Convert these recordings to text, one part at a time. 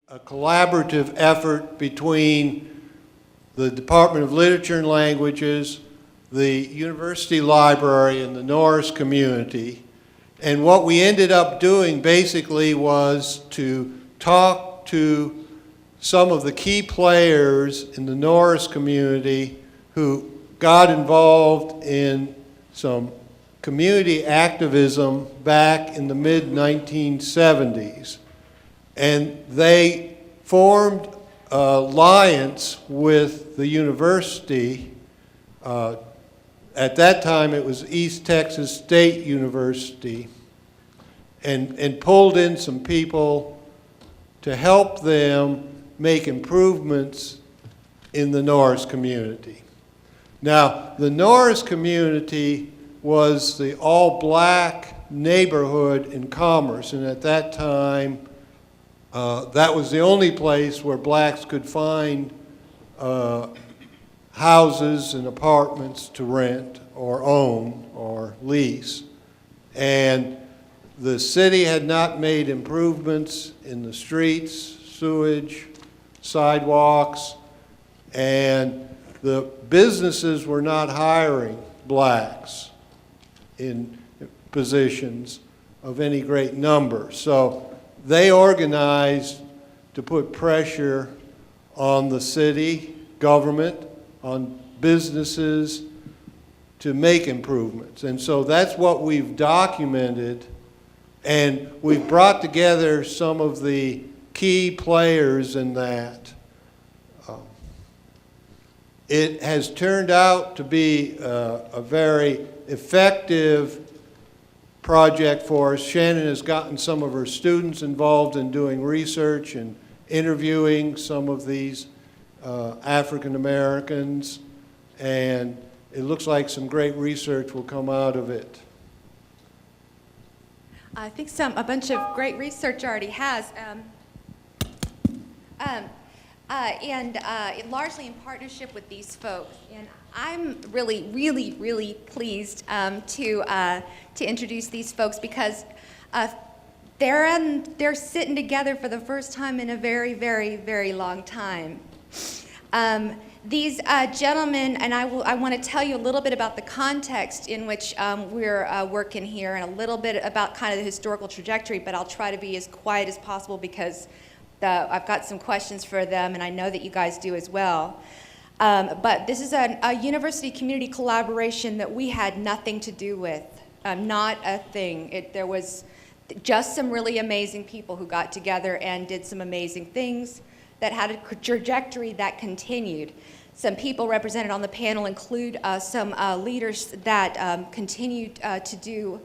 a collaborative effort between the Department of Literature and Languages, the University Library, and the Norris community. And what we ended up doing basically was to talk to some of the key players in the Norris community who got involved in some community activism back in the mid-1970s. And they formed an alliance with the university. At that time, it was East Texas State University, and pulled in some people to help them make improvements in the Norris community. Now, the Norris community was the all-black neighborhood in Commerce, and at that time, that was the only place where blacks could find houses and apartments to rent or own or lease. And the city had not made improvements in the streets, sewage, sidewalks, and the businesses were not hiring blacks in positions of any great number. So they organized to put pressure on the city, government, on businesses to make improvements. And so that's what we've documented, and we've brought together some of the key players in that. It has turned out to be a very effective project for us. Shannon has gotten some of her students involved in doing research and interviewing some of these African Americans, and it looks like some great research will come out of it. I think a bunch of great research already has, and largely in partnership with these folks. And I'm really pleased to introduce these folks because they're sitting together for the first time in a very long time. These gentlemen, and I want to tell you a little bit about the context in which we're working here, and a little bit about kind of the historical trajectory, but I'll try to be as quiet as possible because I've got some questions for them, and I know that you guys do as well. But this is a university community collaboration that we had nothing to do with, not a thing. There was just some really amazing people who got together and did some amazing things that had a trajectory that continued. Some people represented on the panel include some leaders that continued to do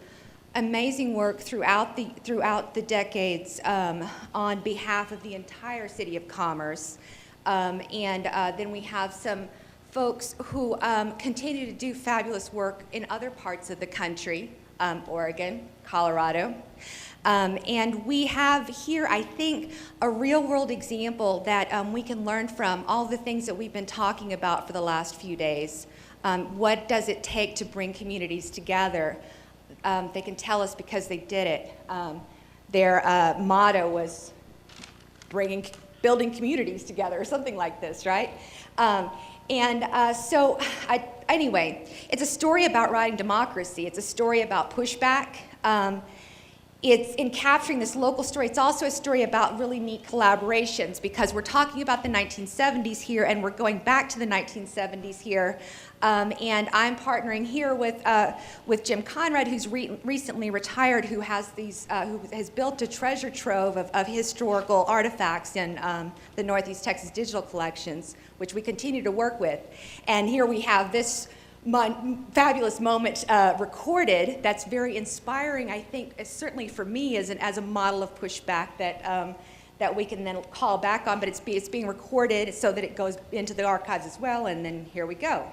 amazing work throughout the decades on behalf of the entire city of Commerce. And then we have some folks who continue to do fabulous work in other parts of the country, Oregon, Colorado. And we have here, I think, a real-world example that we can learn from all the things that we've been talking about for the last few days. What does it take to bring communities together? They can tell us because they did it. Their motto was building communities together, or something like this, right? Anyway, it's a story about writing democracy. It's a story about pushback. It's in capturing this local story. It's also a story about really neat collaborations because we're talking about the 1970s here, and we're going back to the 1970s here. And I'm partnering here with Jim Conrad, who's recently retired, who has built a treasure trove of historical artifacts in the Northeast Texas digital collections, which we continue to work with. And here we have this fabulous moment recorded that's very inspiring, I think, certainly for me as a model of pushback that we can then call back on, but it's being recorded so that it goes into the archives as well, and then here we go.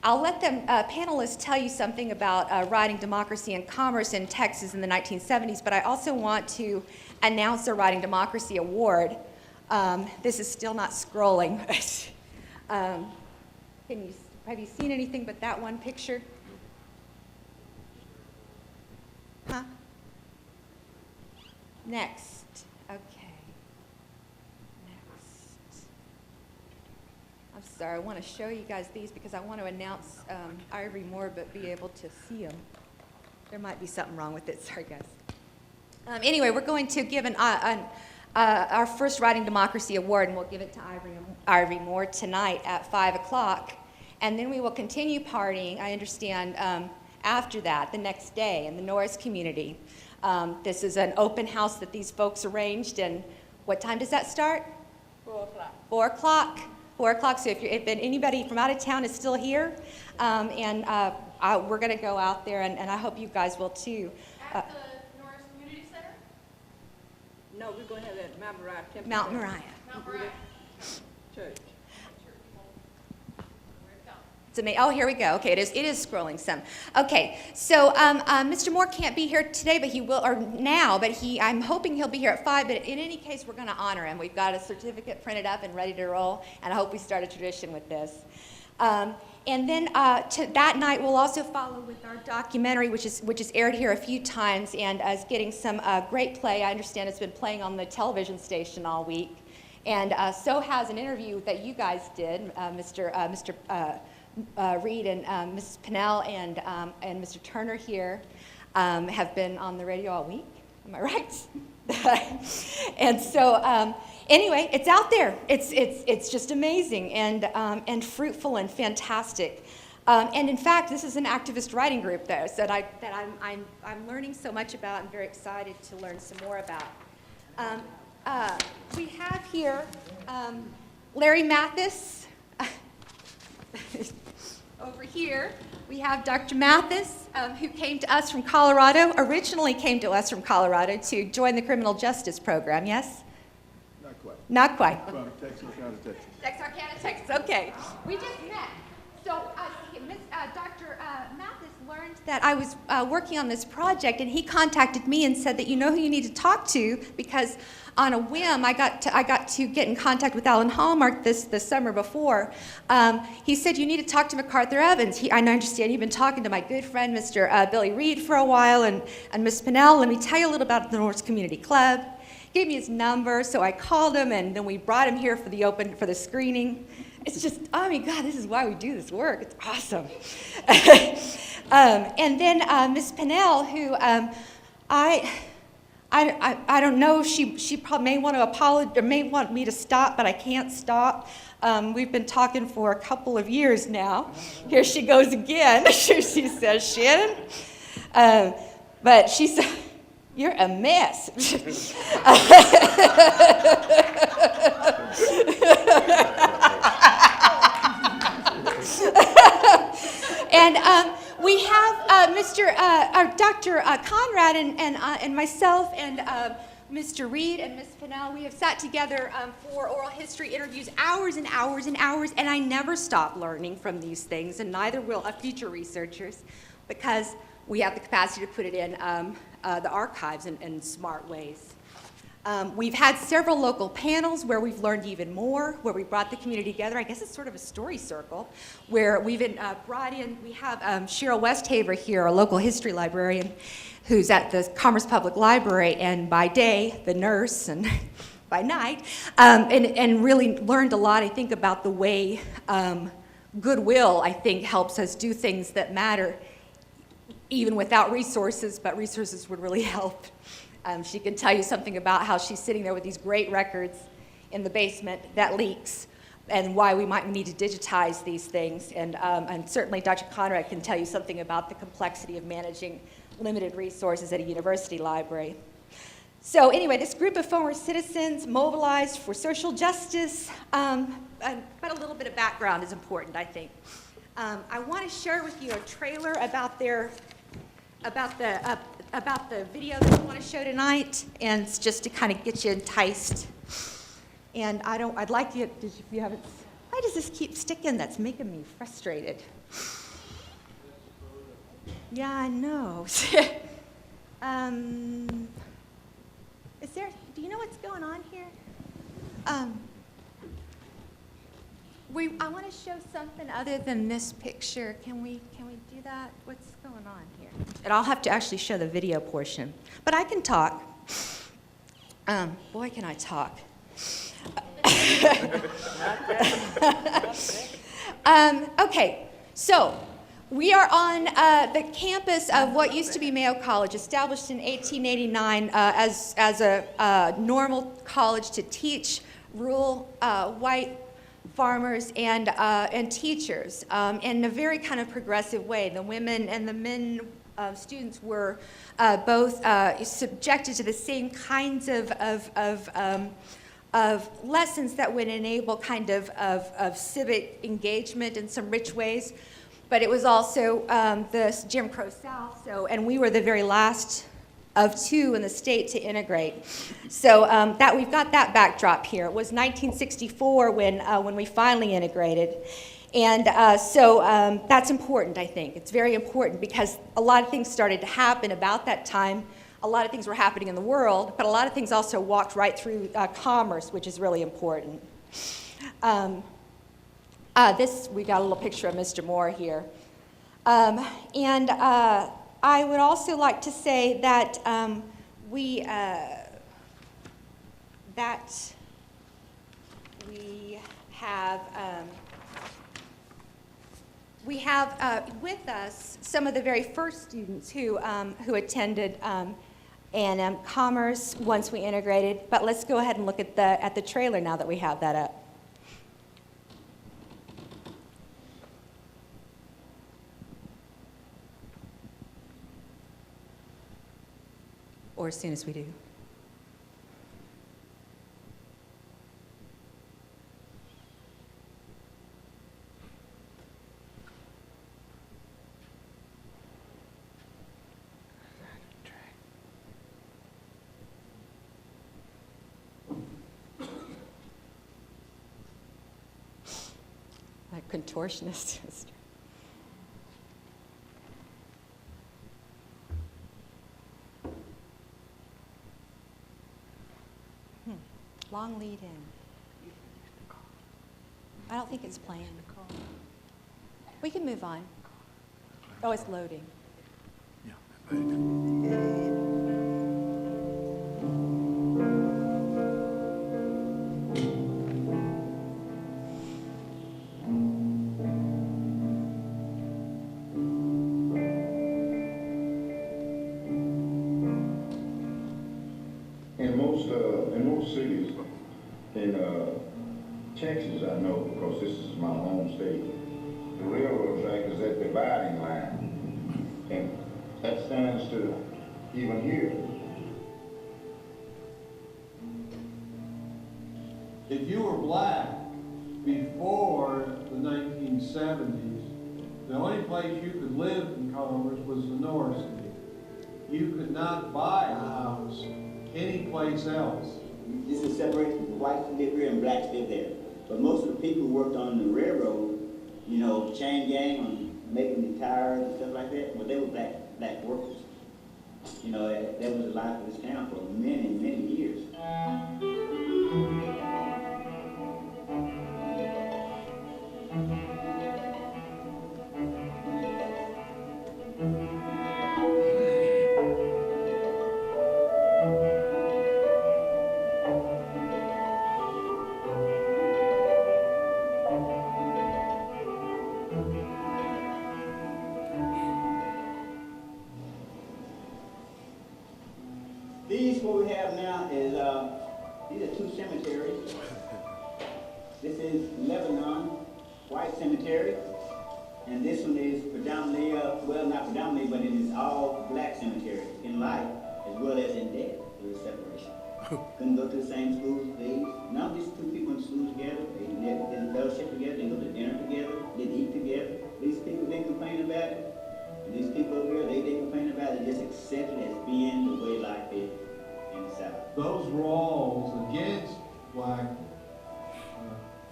I'll let them panelists tell you something about writing democracy and commerce in Texas in the 1970s, but I also want to announce the Writing Democracy Award. This is still not scrolling. Have you seen anything but that one picture? Huh? Next. Okay. I'm sorry, I want to show you guys these because I want to announce Ivory Moore, but be able to see them. There might be something wrong with it. Sorry, guys. Anyway, we're going to give our first Writing Democracy Award, and we'll give it to Ivory Moore tonight at 5 o'clock. And then we will continue partying, I understand, after that, the next day in the Norris community. This is an open house that these folks arranged, and what time does that start? 4 o'clock. 4 o'clock. 4 o'clock, so if anybody from out of town is still here, we're going to go out there, and I hope you guys will too. At the Norris Community Center? No, we're going to have that at Mount Moriah Temple. Mount Moriah. Mount Moriah Church. It's amazing. Oh, here we go. Okay, it is scrolling some. Okay, so Mr. Moore can't be here today, but he will, or now, but I'm hoping he'll be here at 5, but in any case, we're going to honor him. We've got a certificate printed up and ready to roll, and I hope we start a tradition with this. And then that night, we'll also follow with our documentary, which is aired here a few times, and is getting some great play. I understand it's been playing on the television station all week, and so has an interview that you guys did, Mr. Reed and Mrs. Pannell and Mr. Turner here have been on the radio all week. Am I right? And so anyway, it's out there. It's just amazing and fruitful and fantastic. And in fact, this is an activist writing group that I'm learning so much about and very excited to learn some more about. We have here Larry Mathis. Over here, we have Dr. Mathis, who came to us from Colorado, originally came to us from Colorado to join the criminal justice program, yes? Not quite. Not quite. From Texarkana, Texas. Texarkana, Texas, okay. We just met. So Dr. Mathis learned that I was working on this project, and he contacted me and said that you know who you need to talk to, because on a whim, I got to get in contact with Allen Hallmark this summer before. He said, you need to talk to McArthur Evans. I understand you've been talking to my good friend, Mr. Billy Reed, for a while, and Miss Pannell. Let me tell you a little about the Norris Community Club. Gave me his number, so I called him, and then we brought him here for the screening. It's just, oh my God, this is why we do this work. It's awesome. And then Miss Pannell, who I don't know, she probably may want to apologize, or may want me to stop, but I can't stop. We've been talking for a couple of years now. Here she goes again. She says, Shannon. But she said, you're a mess. And we have Dr. Conrad and myself and Mr. Reed and Miss Pannell. We have sat together for oral history interviews hours and hours and hours, and I never stop learning from these things, and neither will future researchers, because we have the capacity to put it in the archives in smart ways. We've had several local panels where we've learned even more, where we brought the community together. I guess it's sort of a story circle, where we've brought in, we have Cheryl Westhaver here, a local history librarian, who's at the Commerce Public Library, and by day, the nurse, and by night, and really learned a lot, I think, about the way goodwill, I think, helps us do things that matter, even without resources, but resources would really help. She can tell you something about how she's sitting there with these great records in the basement that leaks, and why we might need to digitize these things. And certainly Dr. Conrad can tell you something about the complexity of managing limited resources at a university library. So anyway, this group of former citizens mobilized for social justice, but a little bit of background is important, I think. I want to share with you a trailer about the video that we want to show tonight, and it's just to kind of get you enticed. And I'd like you, if you haven't, why does this keep sticking? That's making me frustrated. Yeah, I know. Do you know what's going on here? I want to show something other than this picture. Can we do that? What's going on here? And I'll have to actually show the video portion. But I can talk. Boy, can I talk. Okay, so we are on the campus of what used to be Mayo College, established in 1889 as a normal college to teach rural white farmers and teachers in a very kind of progressive way. The women and the men students were both subjected to the same kinds of lessons that would enable kind of civic engagement in some rich ways. But it was also the Jim Crow South, and we were the very last of two in the state to integrate. So that we've got that backdrop here. It was 1964 when we finally integrated. And so that's important, I think. It's very important because a lot of things started to happen about that time. A lot of things were happening in the world, but a lot of things also walked right through commerce, which is really important. We got a little picture of Mr. Moore here. I would also like to say that we have with us some of the very first students who attended A&M Commerce once we integrated. But let's go ahead and look at the trailer now that we have that up. Or as soon as we do. Like contortionist. Long lead in. I don't think it's planned. We can move on. Oh, it's loading. In most cities, in Texas, I know because this is my home state, the railroad track is that dividing line, and that stands to even here. If you were black before the 1970s, the only place you could live in Commerce was the North City. You could not buy a house any place else. This is separation. The whites live here and blacks live there. But most of the people who worked on the railroad, you know, chain gang, on making the tires and stuff like that, well, they were black workers. You know, that was the life of this town for many, many years. These, what we have now is, these are two cemeteries. This is Lebanon White Cemetery, and this one is predominantly, well, not predominantly, but it is all black cemetery in life as well as in death. There is separation. Couldn't go to the same schools as these. Now these two people in school together, they did fellowship together, they go to dinner together, they eat together. These people didn't complain about it. And these people over here, they didn't complain about it, they just accept it as being the way life is in the South. Those walls against black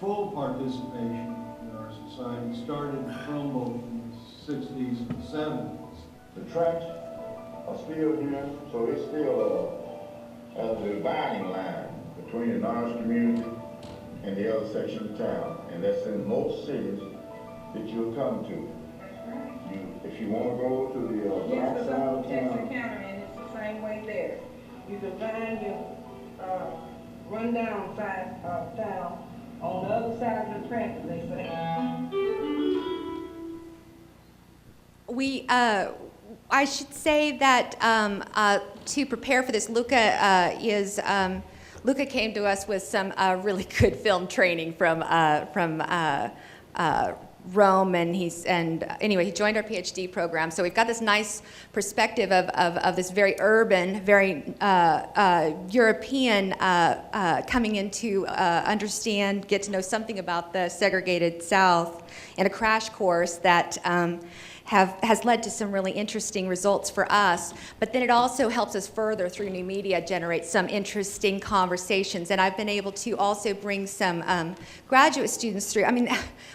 full participation in our society started to crumble in the 60s and 70s. The tracks are still here, so it's still a dividing line between the Norris community and the other section of town, and that's in most cities that you'll come to. If you want to go to the black side of town, And it's the same way there. You can find your rundown side of town, On the other side of the track, as they say. I should say that to prepare for this, Luca came to us with some really good film training from Rome, and anyway, he joined our PhD program. So we've got this nice perspective of this very urban, very European coming in to understand, get to know something about the segregated South in a crash course that has led to some really interesting results for us, but then it also helps us further through new media generate some interesting conversations. And I've been able to also bring some graduate students through. I mean,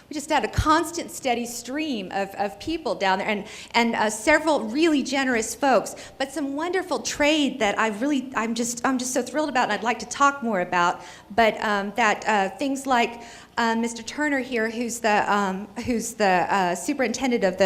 we just had a constant, steady stream of people down there, and several really generous folks, but some wonderful trade that I'm just so thrilled about, and I'd like to talk more about. But that things like Mr. Turner here, who's the superintendent of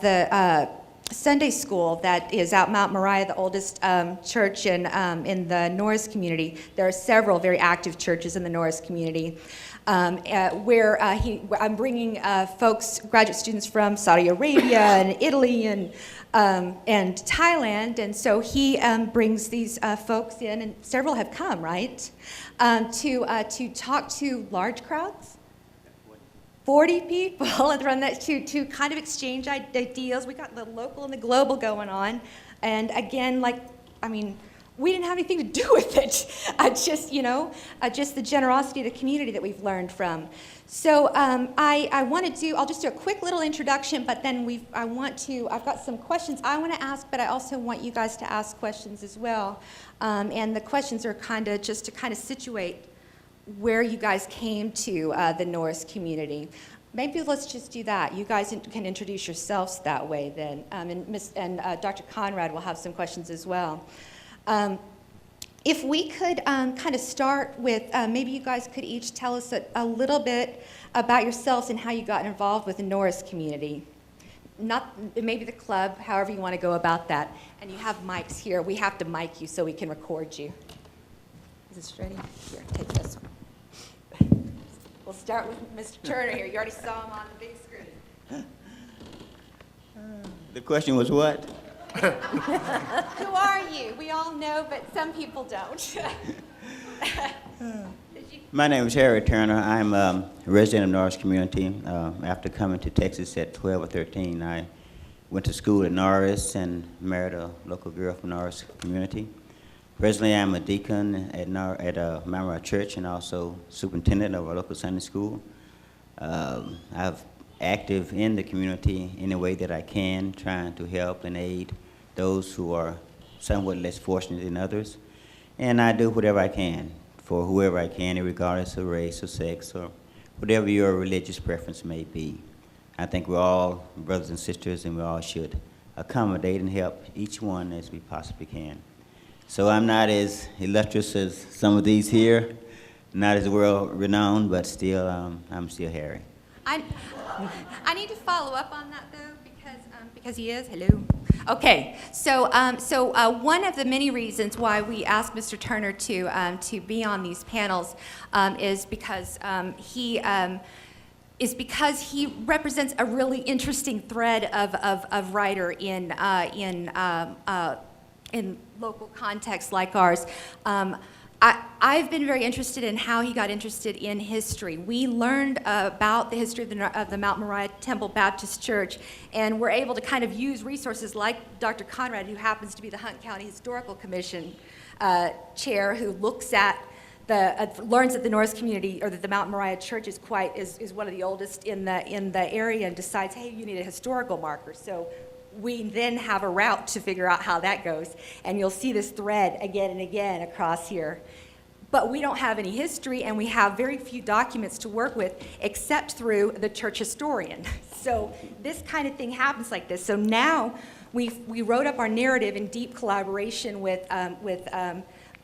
the Sunday school that is out Mount Moriah, the oldest church in the Norris community. There are several very active churches in the Norris community. Where I'm bringing folks, graduate students from Saudi Arabia and Italy and Thailand, and so he brings these folks in, and several have come, right, to talk to large crowds. 40 people and run that to kind of exchange ideas. We got the local and the global going on, and again, we didn't have anything to do with it. Just the generosity of the community that we've learned from. So I'll just do a quick little introduction, but then I've got some questions I want to ask, but I also want you guys to ask questions as well. And the questions are just to situate where you guys came to the Norris community. Maybe let's just do that. You guys can introduce yourselves that way then. And Dr. Conrad will have some questions as well. If we could kind of start with, maybe you guys could each tell us a little bit about yourselves and how you got involved with the Norris community. Maybe the club, however you want to go about that. And you have mics here. We have to mic you so we can record you. Is this ready? Here, take this one. We'll start with Mr. Turner here. You already saw him on the big screen. The question was what? Who are you? We all know, but some people don't. My name is Harry Turner. I'm a resident of Norris community. After coming to Texas at 12 or 13, I went to school at Norris and married a local girl from Norris community. Presently, I'm a deacon at Mount Moriah Church and also superintendent of our local Sunday school. I'm active in the community in a way that I can, trying to help and aid those who are somewhat less fortunate than others. And I do whatever I can for whoever I can, regardless of race or sex or whatever your religious preference may be. I think we're all brothers and sisters, and we all should accommodate and help each one as we possibly can. So I'm not as illustrious as some of these here, not as world-renowned, but still, I'm still Harry. I need to follow up on that though, because he is. Hello. Okay. So one of the many reasons why we asked Mr. Turner to be on these panels is because he represents a really interesting thread of writer in local contexts like ours. I've been very interested in how he got interested in history. We learned about the history of the Mount Moriah Temple Baptist Church, and we're able to kind of use resources like Dr. Conrad, who happens to be the Hunt County Historical Commission chair, who looks at learns that the Norris community, or that the Mount Moriah Church is one of the oldest in the area, and decides, hey, you need a historical marker. So we then have a route to figure out how that goes. And you'll see this thread again and again across here. But we don't have any history, and we have very few documents to work with except through the church historian. So this kind of thing happens like this. So now we wrote up our narrative in deep collaboration with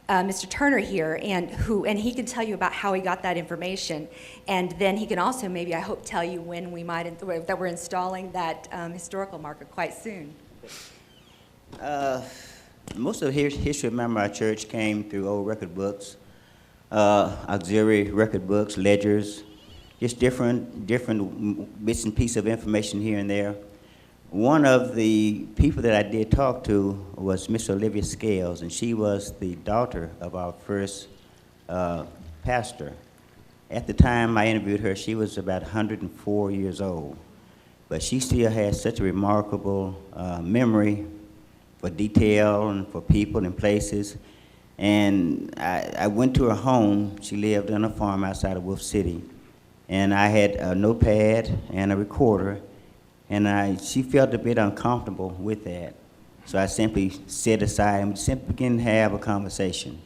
Mr. Turner here, and he can tell you about how he got that information, and then he can also maybe, I hope, tell you when that we're installing that historical marker quite soon. Most of the history of Mount Moriah Church came through old record books. auxiliary record books, ledgers, just different bits and pieces of information here and there. One of the people that I did talk to was Miss Olivia Scales, and she was the daughter of our first pastor. At the time I interviewed her, she was about 104 years old, but she still has such a remarkable memory for detail and for people and places. And I went to her home. She lived on a farm outside of Wolf City, and I had a notepad and a recorder. And she felt a bit uncomfortable with that. So I simply set aside and we simply began to have a conversation.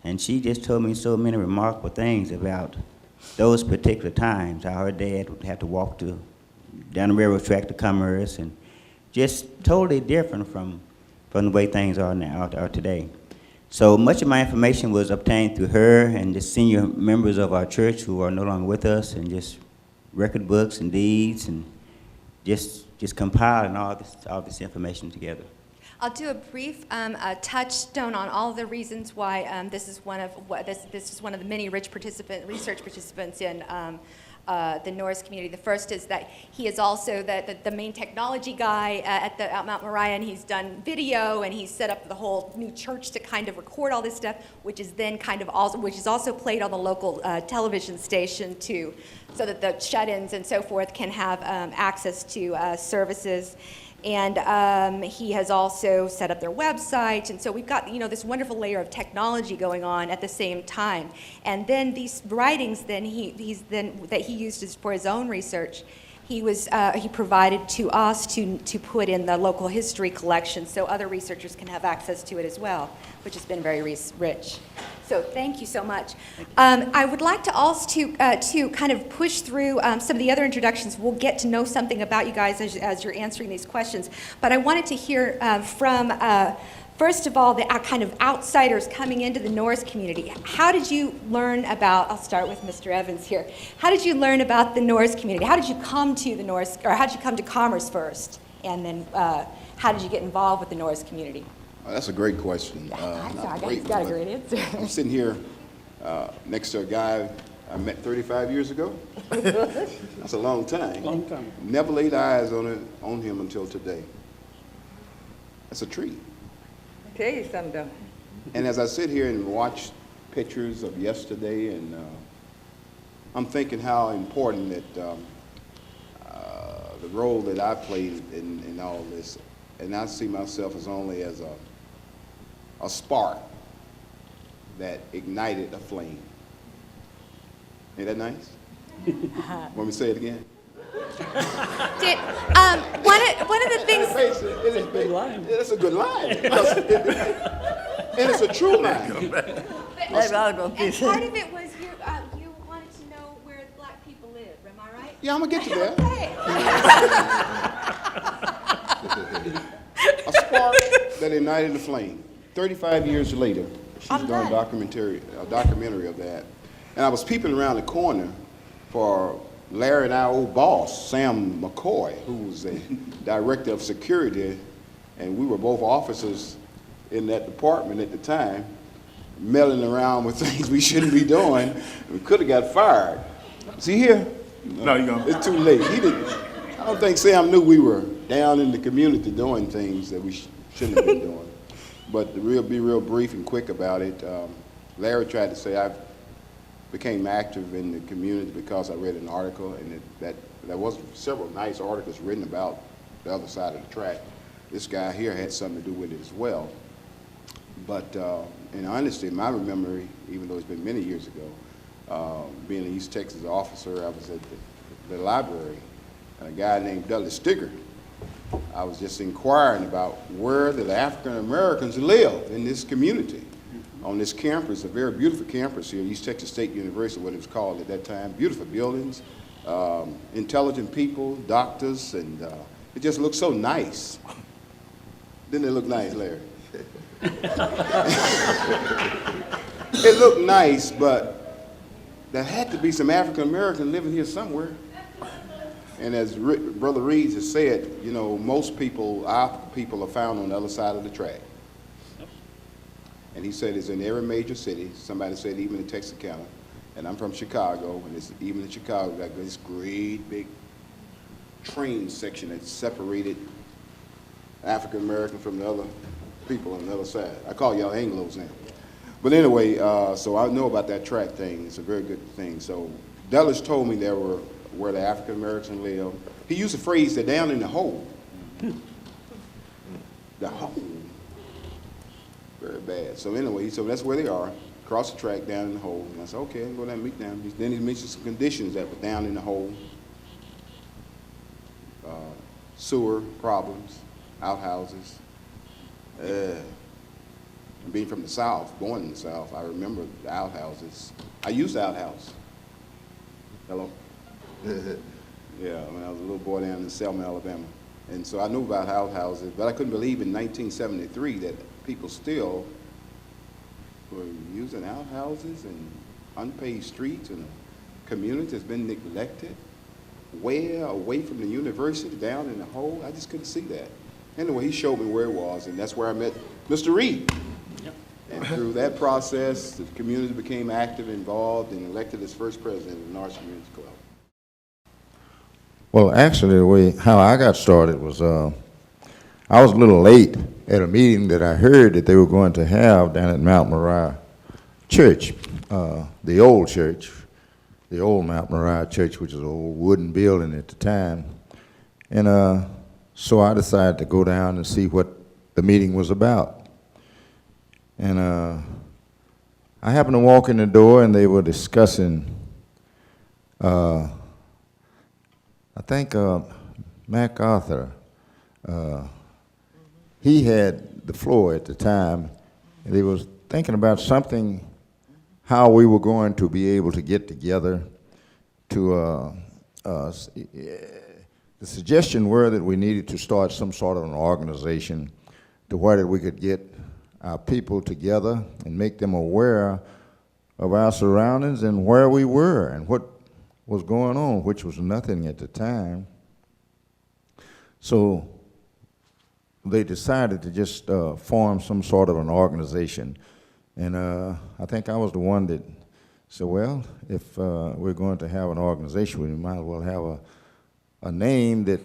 And she just told me so many remarkable things about those particular times, how her dad would have to walk down the railroad track to Commerce, and just totally different from the way things are now, are today. So much of my information was obtained through her and the senior members of our church who are no longer with us, and just record books and deeds, and just compiling all this information together. I'll do a brief touchstone on all the reasons why this is one of the many research participants in the Norris community. The first is that he is also the main technology guy at Mount Moriah, and he's done video, and he's set up the whole new church to kind of record all this stuff, which is then which is also played on the local television station too, so that the shut-ins and so forth can have access to services. And he has also set up their website, and so we've got this wonderful layer of technology going on at the same time. And then these writings, that he used for his own research, he provided to us to put in the local history collection, so other researchers can have access to it as well, which has been very rich. So thank you so much. I would like to also to kind of push through some of the other introductions. We'll get to know something about you guys as you're answering these questions. But I wanted to hear from, first of all, the kind of outsiders coming into the Norris community. How did you learn about, I'll start with Mr. Evans here. How did you learn about the Norris community? How did you come to the Norris, or how did you come to Commerce first? And then how did you get involved with the Norris community? That's a great question. He's got a great answer. I'm sitting here next to a guy I met 35 years ago. That's a long time. Long time. Never laid eyes on him until today. That's a treat. I'll tell you something, though. And as I sit here and watch pictures of yesterday, and I'm thinking how important that the role that I played in all this, and I see myself as only as a spark that ignited a flame. Ain't that nice? Want me to say it again? One of the things. It's a good line. It's a good line. And it's a true line. And part of it was you wanted to know where the black people live. Am I right? Yeah, I'm gonna get to that. Okay. A spark that ignited the flame. 35 years later, she's I'm done a documentary of that. And I was peeping around the corner for Larry and our old boss, Sam McCoy, who was the director of security, and we were both officers in that department at the time, meddling around with things we shouldn't be doing. We could have got fired. Is he here? No, you don't. It's too late. I don't think Sam knew we were down in the community doing things that we shouldn't have been doing. But to be real brief and quick about it, Larry tried to say I became active in the community because I read an article, and there was several nice articles written about the other side of the track. This guy here had something to do with it as well. But in honesty, my memory, even though it's been many years ago, being an East Texas officer, I was at the library, and a guy named Dudley Stigger. I was just inquiring about where the African Americans live in this community, on this campus, a very beautiful campus here, East Texas State University, what it was called at that time. Beautiful buildings, intelligent people, doctors, and it just looked so nice. Didn't it look nice, Larry? It looked nice, but there had to be some African Americans living here somewhere. And as Brother Reeves has said, you know, most people, our people, are found on the other side of the track. And he said it's in every major city. Somebody said even in Texarkana. And I'm from Chicago, and it's even in Chicago, got this great big train section that separated African American from the other people on the other side. I call y'all Anglos now. But anyway, so I know about that track thing. It's a very good thing. So Dulles told me there were where the African Americans live. He used the phrase, they're down in the hole. The hole. Very bad. So anyway, so that's where they are. Across the track, down in the hole. And I said, okay, I'll go down and meet them. Then he mentioned some conditions that were down in the hole. Sewer problems, outhouses. And being from the South, born in the South, I remember the outhouses. I used the outhouse. Hello? Yeah, when I was a little boy down in Selma, Alabama. And so I knew about outhouses, but I couldn't believe in 1973 that people still were using outhouses and unpaved streets and a community that's been neglected, way away from the university, down in the hole. I just couldn't see that. Anyway, he showed me where it was, and that's where I met Mr. Reed. Yep. And through that process, the community became active, involved, and elected as first president of the Norris Community Club. Well, actually, the way how I got started was I was a little late at a meeting that I heard that they were going to have down at Mount Moriah Church, the old church, the old Mount Moriah Church, which is an old wooden building at the time. And so I decided to go down and see what the meeting was about. And I happened to walk in the door, and they were discussing I think McArthur, he had the floor at the time, and he was thinking about something, how we were going to be able to get together to, the suggestion were that we needed to start some sort of an organization to where that we could get our people together and make them aware of our surroundings and where we were and what was going on, which was nothing at the time. So they decided to just form some sort of an organization. And I think I was the one that said, well, if we're going to have an organization, we might as well have a name that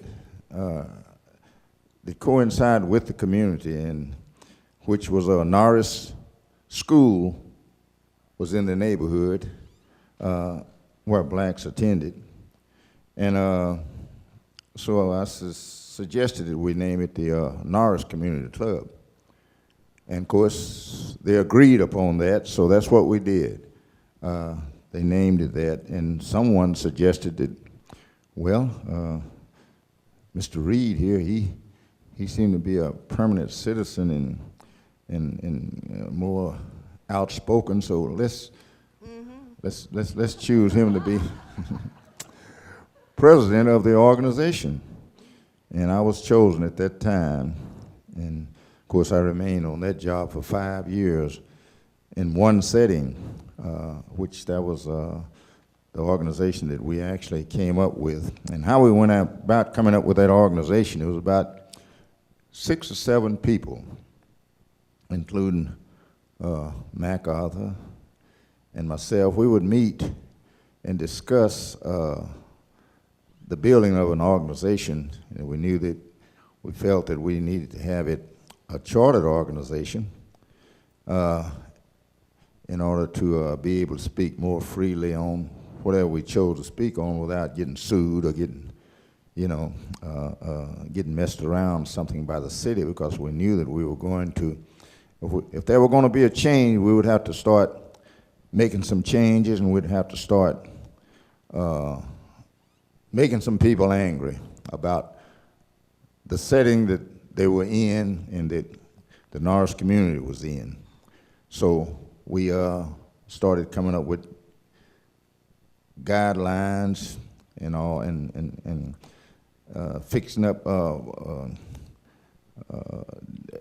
that coincided with the community, and which was a Norris school was in the neighborhood where blacks attended. And so I suggested that we name it the Norris Community Club. And of course, they agreed upon that, so that's what we did. They named it that, and someone suggested that, well, Mr. Reed here, he seemed to be a permanent citizen and more outspoken, so let's choose him to be president of the organization. And I was chosen at that time, and of course I remained on that job for 5 years in one setting, which that was the organization that we actually came up with. And how we went about coming up with that organization, it was about 6 or 7 people, including MacArthur and myself. We would meet and discuss the building of an organization, and we felt that we needed to have it a chartered organization in order to be able to speak more freely on whatever we chose to speak on without getting sued or getting, getting messed around something by the city, because we knew that we were going to, if there were going to be a change, we would have to start making some changes, and we'd have to start making some people angry about the setting that they were in and that the Norris community was in. So we started coming up with guidelines and all, and fixing up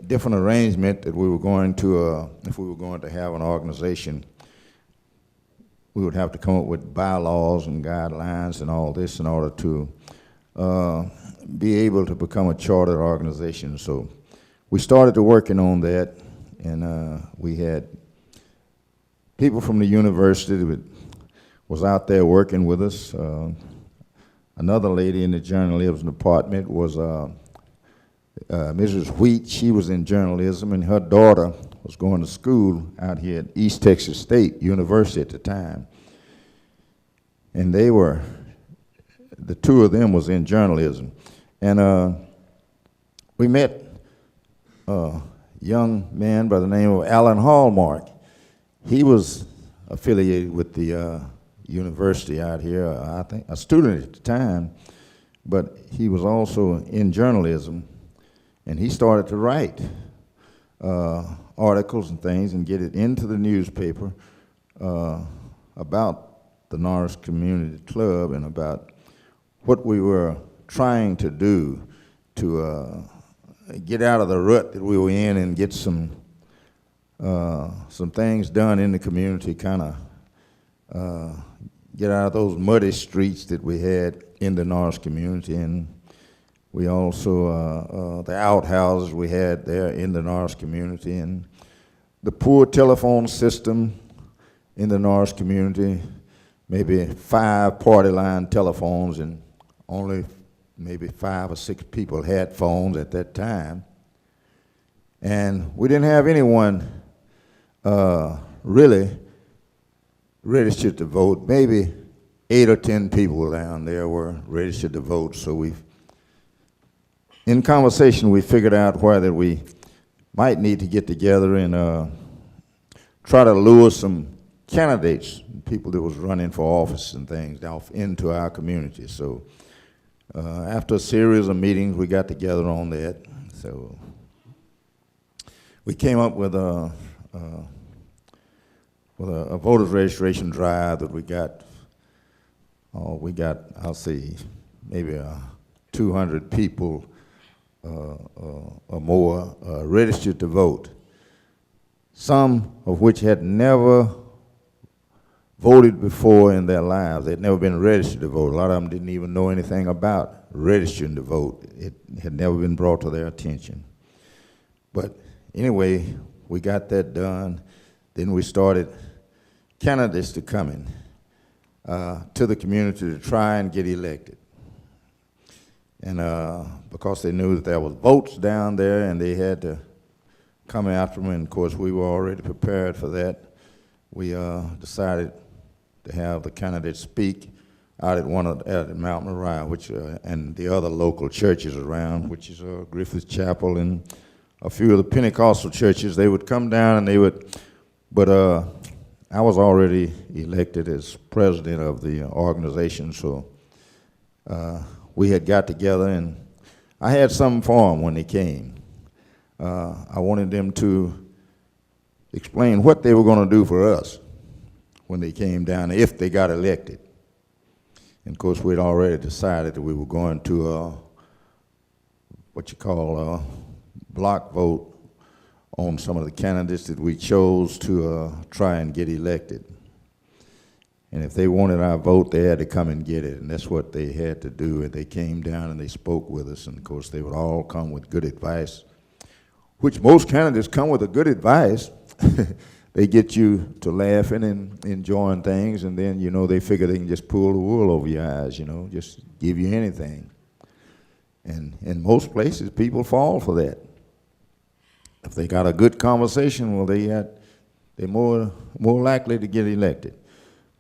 different arrangement that we were going to, if we were going to have an organization, we would have to come up with bylaws and guidelines and all this in order to be able to become a chartered organization. So we started to working on that, and we had people from the university that was out there working with us. Another lady in the journalism department was Mrs. Wheat. She was in journalism, and her daughter was going to school out here at East Texas State University at the time. And they were, the two of them was in journalism. And we met a young man by the name of Allen Hallmark. He was affiliated with the university out here, I think, a student at the time, but he was also in journalism, and he started to write articles and things and get it into the newspaper about the Norris Community Club and about what we were trying to do to get out of the rut that we were in and get some things done in the community, kind of get out of those muddy streets that we had in the Norris community. And we also, the outhouses we had there in the Norris community, and the poor telephone system in the Norris community, maybe 5 party line telephones, and only maybe 5 or 6 people had phones at that time. And we didn't have anyone really registered to vote. Maybe 8 or 10 people down there were registered to vote. So in conversation, we figured out whether we might need to get together and try to lure some candidates, people that was running for office and things, off into our community. So after a series of meetings, we got together on that. So we came up with a voters registration drive that we got, I'll say, maybe 200 people or more registered to vote, some of which had never voted before in their lives. They'd never been registered to vote. A lot of them didn't even know anything about registering to vote. It had never been brought to their attention. But anyway, we got that done. Then we started candidates to come in to the community to try and get elected. And because they knew that there was votes down there and they had to come after them, and of course we were already prepared for that, we decided to have the candidates speak out at Mount Moriah, which and the other local churches around, which is Griffith Chapel and a few of the Pentecostal churches. They would come down and they would, but I was already elected as president of the organization, so we had got together, and I had something for them when they came. I wanted them to explain what they were going to do for us when they came down, if they got elected. And of course, we'd already decided that we were going to what you call a block vote on some of the candidates that we chose to try and get elected. And if they wanted our vote, they had to come and get it, and that's what they had to do. And they came down and they spoke with us, and of course, they would all come with good advice, which most candidates come with a good advice. They get you to laughing and enjoying things, and then, you know, they figure they can just pull the wool over your eyes, you know, just give you anything. And in most places, people fall for that. If they got a good conversation, well, they're more likely to get elected.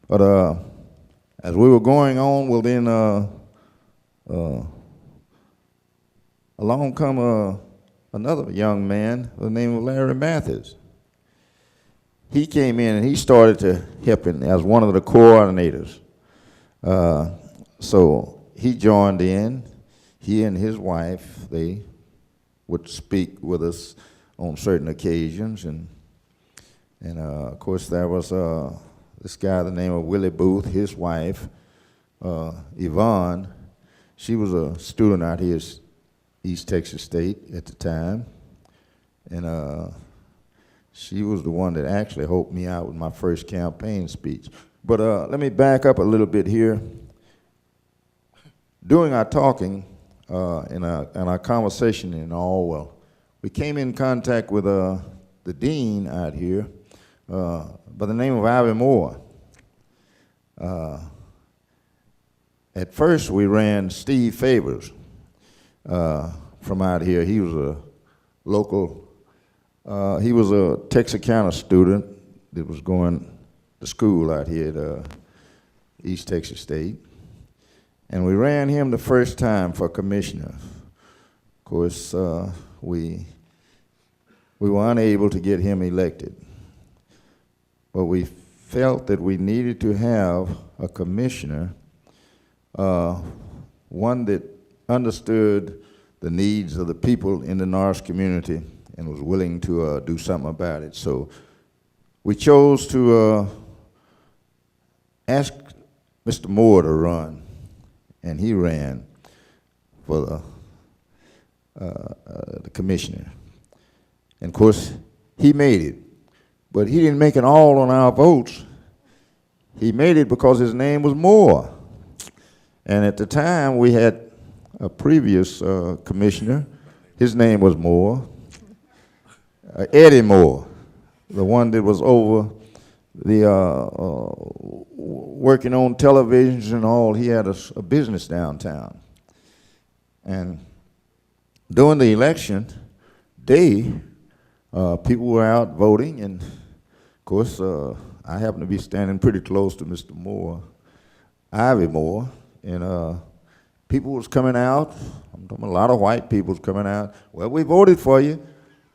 But as we were going on, well, then along come another young man by the name of Larry Mathis. He came in and he started to help him as one of the coordinators. So he joined in. He and his wife, they would speak with us on certain occasions, and of course there was this guy, the name of Willie Booth, his wife, Yvonne. She was a student out here at East Texas State at the time, and she was the one that actually helped me out with my first campaign speech. But let me back up a little bit here. During our talking and our conversation and all, well, we came in contact with the the dean out here by the name of Ivory Moore. At first, we ran Steve Favors from out here. He was a local, he was a Texarkana student that was going to school out here at East Texas State. And we ran him the first time for commissioner. Of course, we were unable to get him elected. But we felt that we needed to have a commissioner, one that understood the needs of the people in the Norris community and was willing to do something about it. So we chose to ask Mr. Moore to run, and he ran for the commissioner. And of course, he made it, but he didn't make it all on our votes. He made it because his name was Moore. And at the time, we had a previous commissioner. His name was Moore, Eddie Moore, the one that was over the working on televisions and all. He had a business downtown. And during the election day, people were out voting, and of course, I happened to be standing pretty close to Mr. Moore, Ivy Moore, and people was coming out. I'm talking a lot of white people was coming out. Well, we voted for you,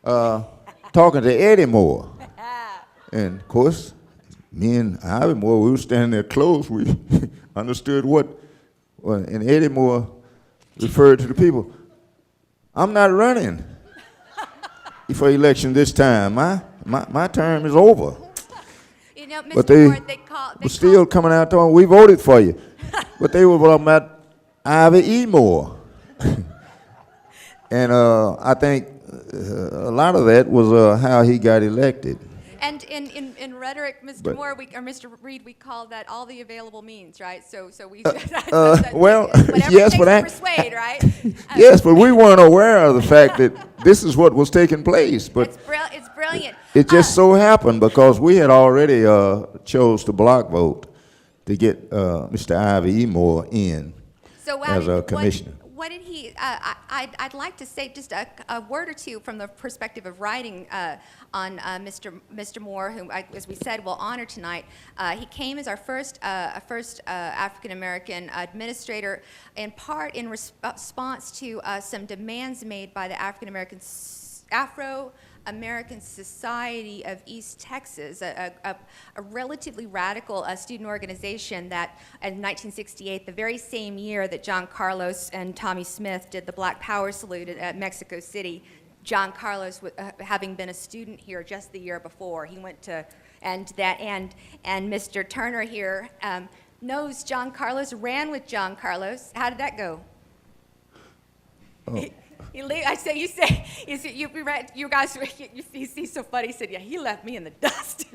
talking to Eddie Moore. And of course, me and Ivy Moore, we were standing there close. We understood and Eddie Moore referred to the people. I'm not running for election this time. My term is over. You know, Mr. But they Moore, were still coming out talking, we voted for you. But they were talking about Ivy E. Moore. And I think a lot of that was how he got elected. And in rhetoric, Mr. Moore, or Mr. Reed, we call that all the available means, right? So we well, whatever yes, it takes but to persuade, right? Yes, but we weren't aware of the fact that this is what was taking place. But it's brilliant. it just so happened because we had already chose to block vote to get Mr. Ivy E. Moore in as a commissioner. What did he? I'd like to say just a word or two from the perspective of writing on Mr. Moore, whom, as we said, we'll honor tonight. He came as our first African American administrator, in part in response to some demands made by the Afro-American Society of East Texas, a relatively radical student organization that in 1968, the very same year that John Carlos and Tommy Smith did the Black Power salute at Mexico City, John Carlos, having been a student here just the year before, he went to, and Mr. Turner here knows John Carlos, ran with John Carlos. How did that go? Oh. I say, you guys, you see so funny. He said, yeah, he left me in the dust.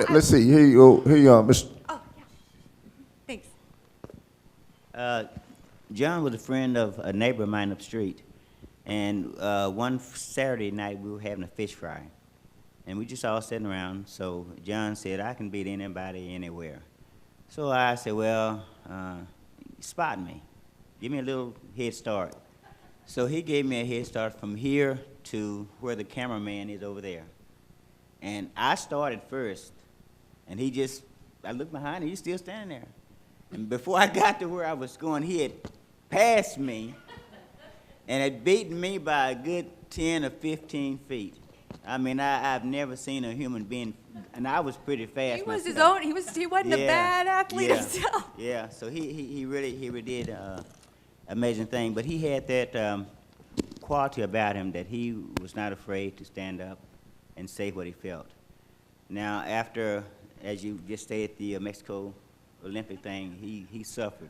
Let's see, here you are, Mr. Oh, yeah. Thanks. John was a friend of a neighbor of mine up the street. And one Saturday night, we were having a fish fry. And we just all sitting around. So John said, I can beat anybody anywhere. So I said, well, spot me. Give me a little head start. So he gave me a head start from here to where the cameraman is over there. And I started first, and I looked behind, and he's still standing there. And before I got to where I was going, he had passed me and had beaten me by a good 10 or 15 feet. I mean, I've never seen a human being, and I was pretty fast. He was myself. he wasn't a bad athlete himself. Yeah, so he really did an amazing thing. But he had that quality about him that he was not afraid to stand up and say what he felt. Now, after, as you just stated, the Mexico Olympic thing, he suffered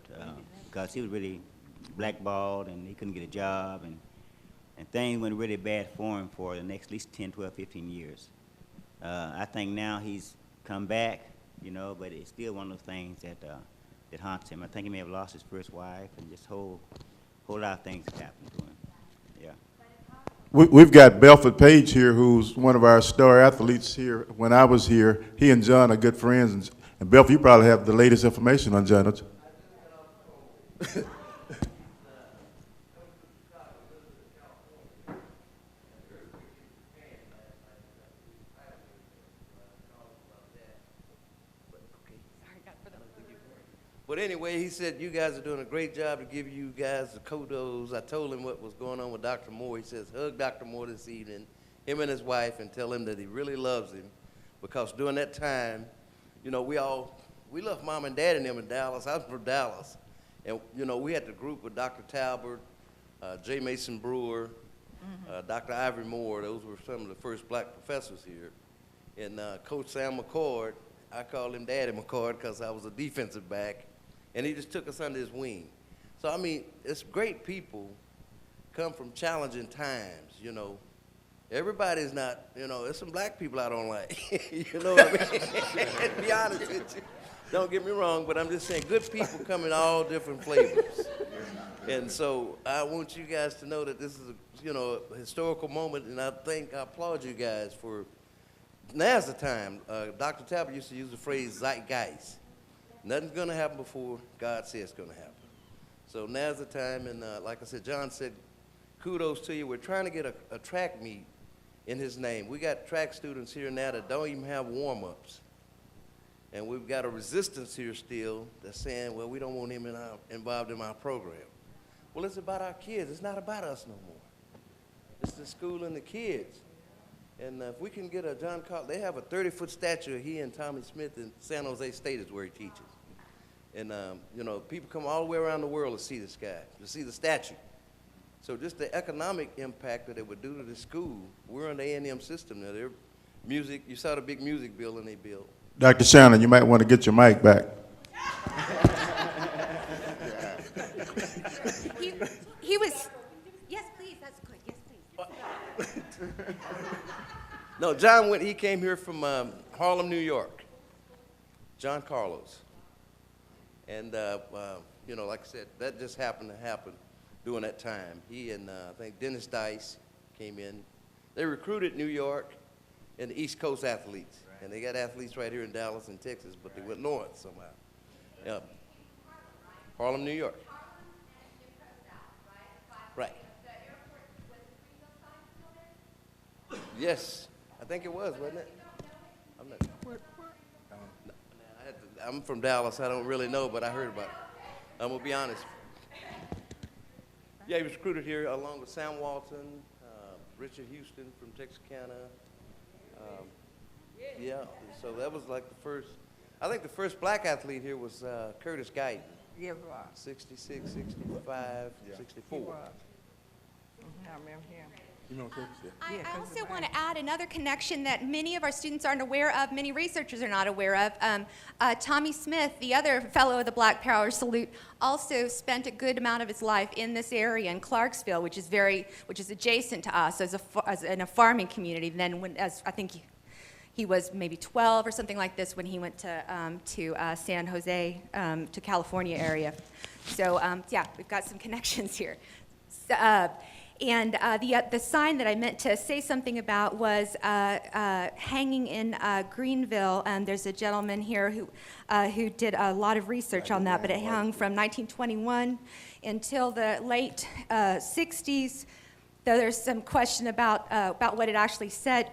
because he was really blackballed and he couldn't get a job, and things went really bad for him for the next at least 10, 12, 15 years. I think now he's come back, but it's still one of those things that haunts him. I think he may have lost his first wife and just whole lot of things that happened to him. We've got Belford Page here, who's one of our star athletes here. When I was here, he and John are good friends. And Belford, you probably have the latest information on John, don't you? But anyway, he said, you guys are doing a great job to give you guys the kudos. I told him what was going on with Dr. Moore. He says, hug Dr. Moore this evening, him and his wife, and tell him that he really loves him. Because during that time, you know, we left Mom and Dad and them in Dallas. I was from Dallas. And, you know, we had the group with Dr. Talbert, J. Mason Brewer, Dr. Ivory Moore. Those were some of the first black professors here. And Coach Sam McCord, I called him Daddy McCord because I was a defensive back. And he just took us under his wing. So, I mean, it's great people come from challenging times, you know. Everybody's not, you know, there's some black people I don't like. You know what I mean? To be honest with you. Don't get me wrong, but I'm just saying good people come in all different flavors. And so I want you guys to know that this is a, you know, a historical moment, and I applaud you guys for, now's the time. Dr. Talbot used to use the phrase zeitgeist. Nothing's going to happen before God says it's going to happen. So now's the time, and like I said, John said, kudos to you. We're trying to get a track meet in his name. We got track students here now that don't even have warm-ups. And we've got a resistance here still that's saying, well, we don't want him involved in our program. Well, it's about our kids. It's not about us no more. It's the school and the kids. And if we can get a John Carl, they have a 30-foot statue of he and Tommy Smith in San Jose State is where he teaches. And, you know, people come all the way around the world to see this guy, to see the statue. So just the economic impact that it would do to the school, we're on the A&M system now. Their music, you saw the big music building they built. Dr. Shannon, you might want to get your mic back. He was, yes, please, that's good, yes, please. No, John he came here from Harlem, New York. John Carlos. And, you know, like I said, that just happened to happen during that time. He and, I think, Dennis Dice came in. They recruited New York and the East Coast athletes. Right. And they got athletes right here in Dallas and Texas, but they went north somehow. Yep. Harlem, New York. Right. Yes, I think it was, wasn't it? I'm from Dallas. I don't really know, but I heard about it. I'm going to be honest. Yeah, he was recruited here along with Sam Walton, Richard Houston from Texarkana. Yeah, so that was like the first, I think the first black athlete here was Curtis Guyton. Yeah, 66, 65, 64. I remember him. I also want to add another connection that many of our students aren't aware of, many researchers are not aware of. Tommy Smith, the other fellow of the Black Power Salute, also spent a good amount of his life in this area in Clarksville, which is adjacent to us in a farming community. Then, as I think he was maybe 12 or something like this when he went to San Jose, to California area. So yeah, we've got some connections here. So, and the sign that I meant to say something about was hanging in Greenville. There's a gentleman here who did a lot of research on that, but it hung from 1921 until the late 60s. Though there's some question about what it actually said.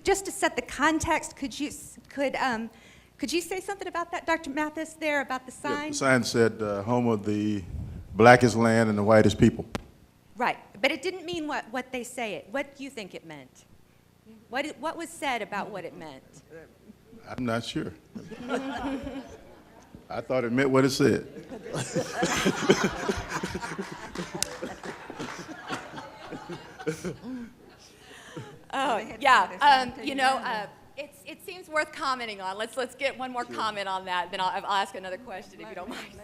Just to set the context, could you say something about that, Dr. Mathis, there about the sign? Yeah, the sign said, "Home of the blackest land and the whitest people." Right, but it didn't mean what they say it. What do you think it meant? What was said about what it meant? I'm not sure. I thought it meant what it said. Oh, yeah, you know, it seems worth commenting on. Let's get one more comment on that, then I'll ask another question if you don't mind.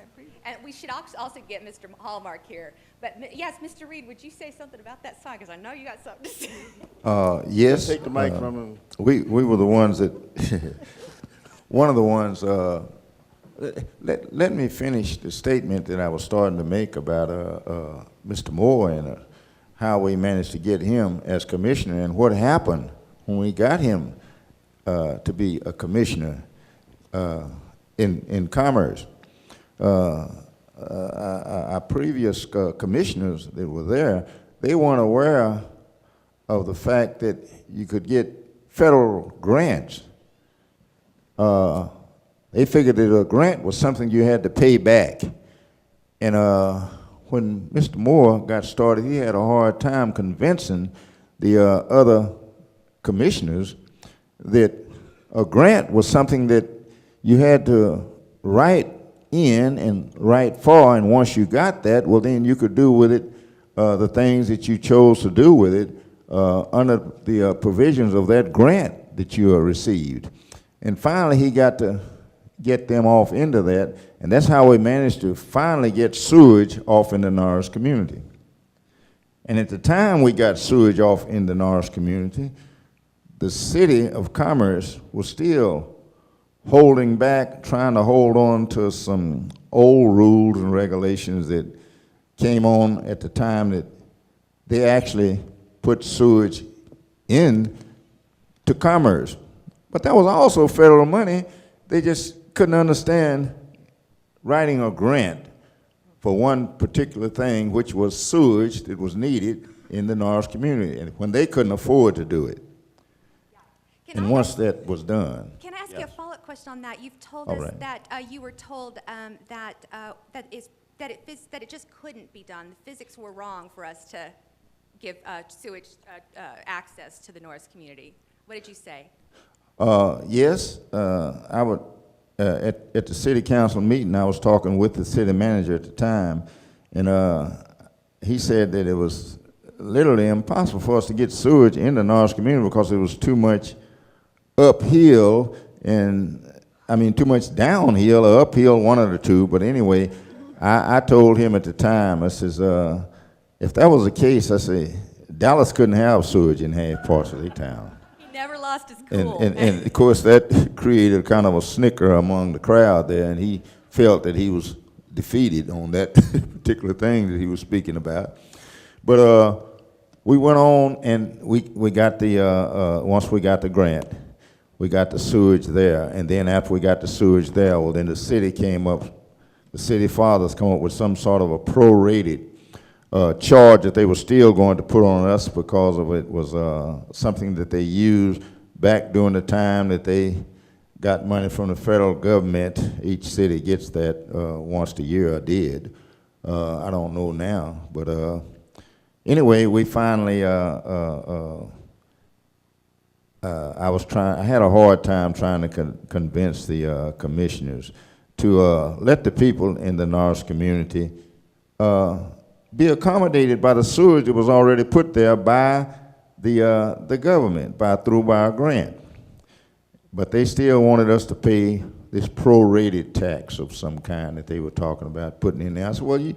And we should also get Mr. Hallmark here. But yes, Mr. Reed, would you say something about that sign? Because I know you got something to say. Yes. Take the mic from him. We were the ones that, one of the ones, let me finish the statement that I was starting to make about Mr. Moore and how we managed to get him as commissioner and what happened when we got him to be a commissioner in commerce. Our previous commissioners that were there, they weren't aware of the fact that you could get federal grants. They figured that a grant was something you had to pay back. And when Mr. Moore got started, he had a hard time convincing the other commissioners that a grant was something that you had to write in and write for, and once you got that, well, then you could do with it the things that you chose to do with it under the provisions of that grant that you received. And finally, he got to get them off into that, and that's how we managed to finally get sewage off in the Norris community. And at the time we got sewage off in the Norris community, the city of Commerce was still holding back, trying to hold on to some old rules and regulations that came on at the time that they actually put sewage in to Commerce. But that was also federal money. They just couldn't understand writing a grant for one particular thing, which was sewage that was needed in the Norris community, and when they couldn't afford to do it. And once that was done. Can I ask you a follow-up question on that? You've told All us right. that you were told that it just couldn't be done. The physics were wrong for us to give sewage access to the Norris community. What did you say? Yes, I would. At the city council meeting, I was talking with the city manager at the time, and he said that it was literally impossible for us to get sewage in the Norris community because it was too much uphill, and I mean too much downhill or uphill, one of the two. But anyway, I told him at the time, I says, if that was the case, I say, Dallas couldn't have sewage in half parts of their town. He never lost his cool. And of course that created kind of a snicker among the crowd there, and he felt that he was defeated on that particular thing that he was speaking about. But we went on, and we got the, once we got the grant, we got the sewage there, and then after we got the sewage there, well, then the city came up, the city fathers come up with some sort of a prorated charge that they were still going to put on us because of it was something that they used back during the time that they got money from the federal government. Each city gets that once a year, or did. I don't know now, but anyway, we finally, I had a hard time trying to convince the commissioners to let the people in the Norris community be accommodated by the sewage that was already put there by the government, through our grant. But they still wanted us to pay this prorated tax of some kind that they were talking about putting in there. I said, well,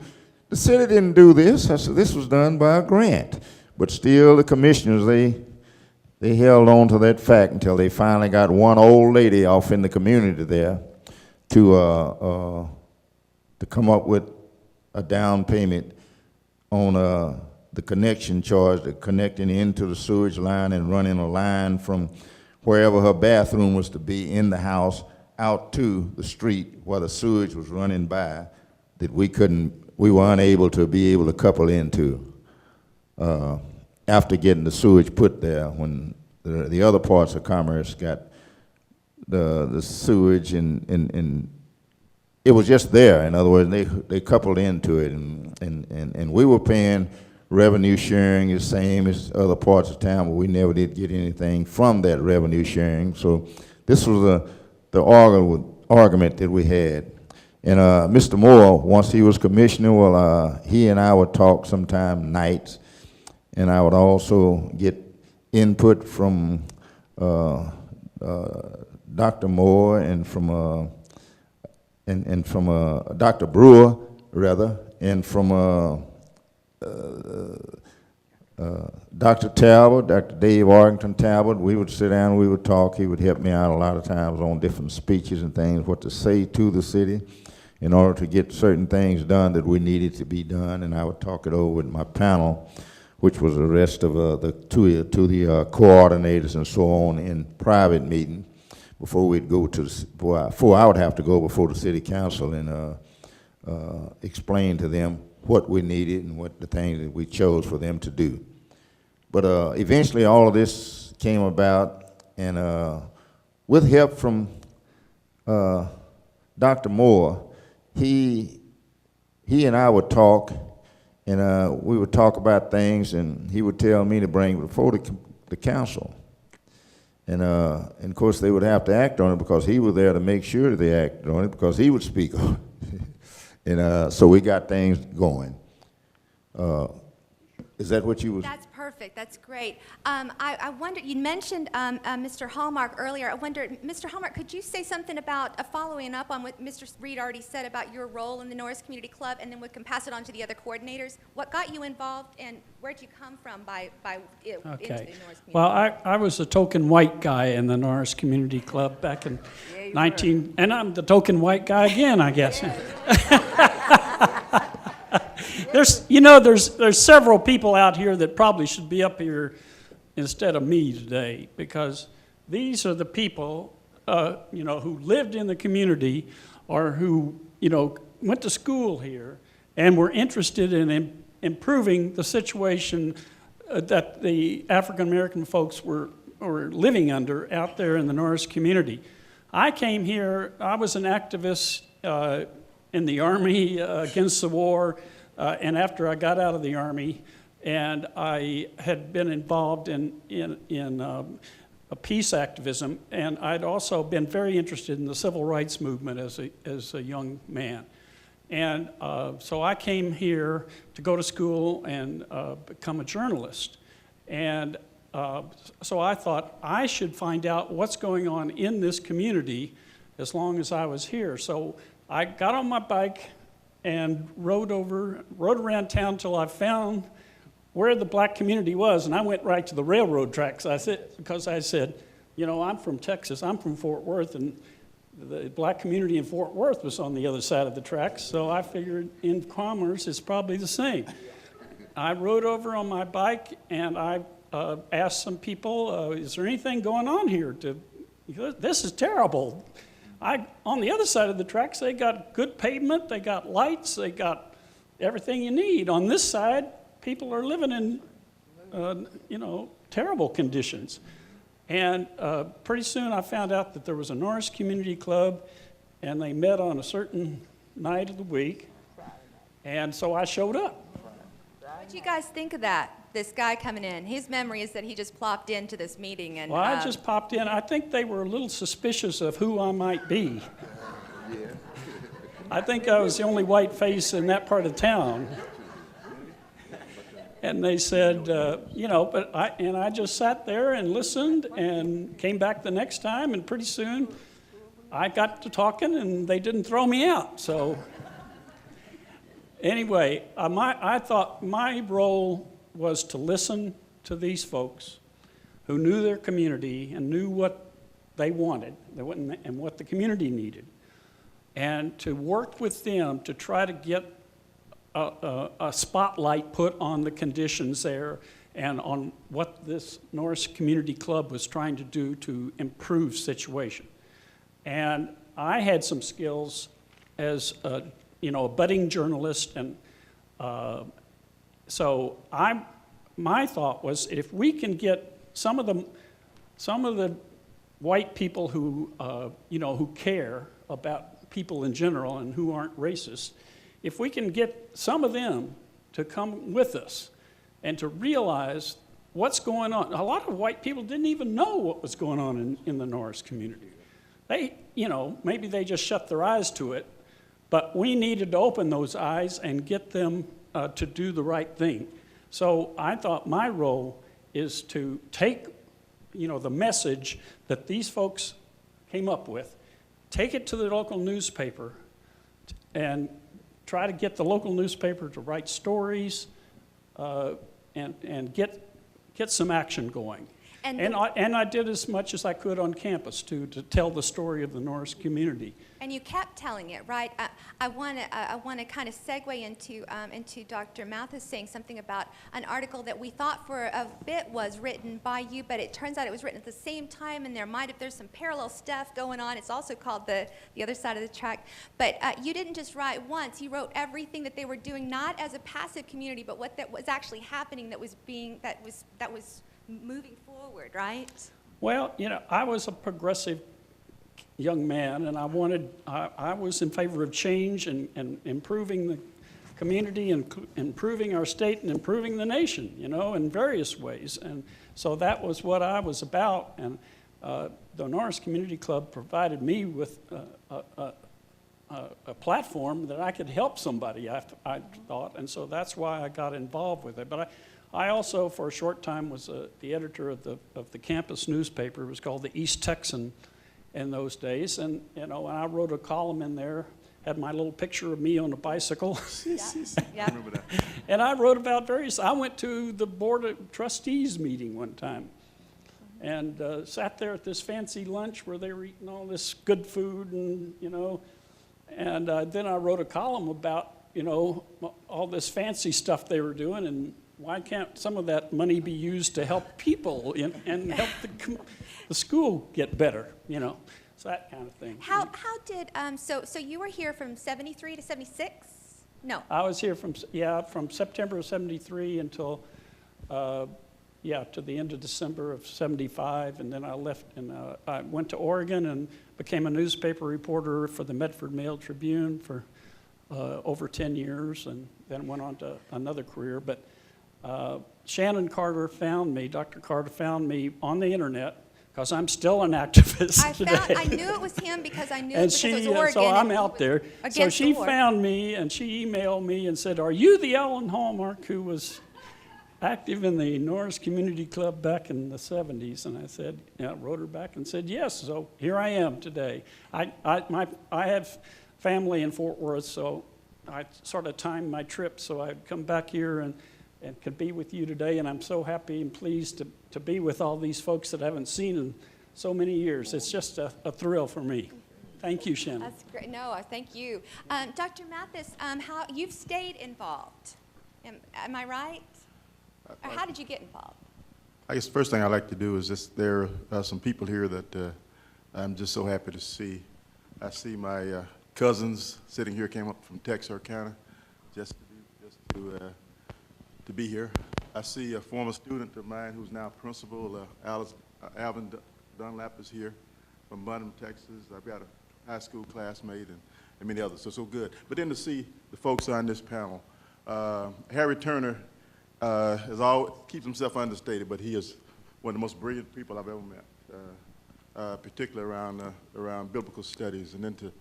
the city didn't do this. I said, this was done by a grant. But still, the commissioners, they held on to that fact until they finally got one old lady off in the community there to come up with a down payment on the connection charge, the connecting into the sewage line and running a line from wherever her bathroom was to be in the house out to the street where the sewage was running by, that we were unable to be able to couple into after getting the sewage put there. When the other parts of Commerce got the sewage and it was just there. In other words, they coupled into it, and we were paying revenue sharing the same as other parts of town, but we never did get anything from that revenue sharing. So this was the argument that we had. And Mr. Moore, once he was commissioner, well, he and I would talk sometime nights, and I would also get input from Dr. Moore and from Dr. Brewer, rather, and from Dr. Talbot, Dr. Dave Arlington Talbot. We would sit down, we would talk. He would help me out a lot of times on different speeches and things, what to say to the city in order to get certain things done that we needed to be done, and I would talk it over with my panel which was the rest of the coordinators and so on in private meeting before we'd go to before I would have to go before the city council and explain to them what we needed and what the things that we chose for them to do. But eventually all of this came about, and with help from Dr. Moore, he and I would talk, and we would talk about things, and he would tell me to bring it before the council. And of course, they would have to act on it because he was there to make sure that they acted on it, because he would speak on it. And so we got things going. Is that what you was? That's perfect. That's great. I wondered, you mentioned Mr. Hallmark earlier. I wondered, Mr. Hallmark, could you say something about following up on what Mr. Reed already said about your role in the Norris Community Club, and then we can pass it on to the other coordinators? What got you involved, and where'd you come from into the Norris Community Well, Club? I was a token white guy in the Norris Community Club back in and I'm the token white guy again, I guess. There's several people out here that probably should be up here instead of me today, because these are the people, who lived in the community or who, went to school here and were interested in improving the situation that the African American folks were living under out there in the Norris community. I came here, I was an activist in the Army against the war, and after I got out of the Army, and I had been involved in a peace activism, and I'd also been very interested in the civil rights movement as a young man. And so I came here to go to school and become a journalist. And so I thought I should find out what's going on in this community as long as I was here. So I got on my bike and rode around town till I found where the black community was, and I went right to the railroad tracks. Because I said, I'm from Texas, I'm from Fort Worth, and the black community in Fort Worth was on the other side of the tracks, so I figured in commerce it's probably the same. I rode over on my bike, and I asked some people, is there anything going on here? This is terrible. On the other side of the tracks, they got good pavement, they got lights, they got everything you need. On this side, people are living in, terrible conditions. And pretty soon I found out that there was a Norris Community Club, and they met on a certain night of the week, and so I showed up. What do you guys think of that? This guy coming in, his memory is that he just plopped into this meeting and. Well, I just popped in. I think they were a little suspicious of who I might be. I think I was the only white face in that part of town. And they said, I just sat there and listened and came back the next time, and pretty soon I got to talking and they didn't throw me out. So anyway, I thought my role was to listen to these folks who knew their community and knew what they wanted and what the community needed, and to work with them to try to get a spotlight put on the conditions there and on what this Norris Community Club was trying to do to improve situation. And I had some skills as a budding journalist, and so my thought was, if we can get some of the white people who who care about people in general and who aren't racist, if we can get some of them to come with us and to realize what's going on. A lot of white people didn't even know what was going on in the Norris community. They, maybe they just shut their eyes to it, but we needed to open those eyes and get them to do the right thing. So I thought my role is to take, the message that these folks came up with, take it to the local newspaper, and try to get the local newspaper to write stories and get some action going. And I did as much as I could on campus to tell the story of the Norris community. And you kept telling it, right? I want to kind of segue into Dr. Mathis saying something about an article that we thought for a bit was written by you, but it turns out it was written at the same time, and there's some parallel stuff going on. It's also called the other side of the track. But you didn't just write once. You wrote everything that they were doing, not as a passive community, but what that was actually happening that was moving forward, right? Well, I was a progressive young man, and I was in favor of change and improving the community and improving our state and improving the nation, in various ways. And so that was what I was about. And the Norris Community Club provided me with a platform that I could help somebody, I thought. And so that's why I got involved with it. But I also, for a short time, was the editor of the campus newspaper. It was called the East Texan in those days, and I wrote a column in there, had my little picture of me on a bicycle. Yeah. Remember that. And I wrote about I went to the Board of Trustees meeting one time and sat there at this fancy lunch where they were eating all this good food and then I wrote a column about, all this fancy stuff they were doing, and why can't some of that money be used to help people and help the school get better, So that kind of thing. How did, so you were here from 73 to 76? No. I was here from September of 73 until, to the end of December of 75, and then I left and I went to Oregon and became a newspaper reporter for the Medford Mail Tribune for over 10 years, and then went on to another career. But Shannon Carter found me, Dr. Carter found me on the internet, because I'm still an activist today. I knew it was him because I knew And because it was Oregon. so I'm out there. So she the war. found me and she emailed me and said, "Are you the Allen Hallmark who was active in the Norris Community Club back in the 70s?" And I said, wrote her back and said, "Yes." So here I am today. I have family in Fort Worth, so I sort of timed my trip so I'd come back here and could be with you today. And I'm so happy and pleased to be with all these folks that I haven't seen in so many years. It's just a thrill for me. Thank you, Shannon. That's great. No, thank you. Dr. Mathis, how you've stayed involved. Am I right? Or how did you get involved? I guess the first thing I'd like to do is there are some people here that I'm just so happy to see. I see my cousins sitting here, came up from Texarkana just to be here. I see a former student of mine who's now principal, Alvin Dunlap is here from Bunham, Texas. I've got a high school classmate and many others, so good. But then to see the folks on this panel, Harry Turner keeps himself understated, but he is one of the most brilliant people I've ever met, particularly around biblical studies, and then to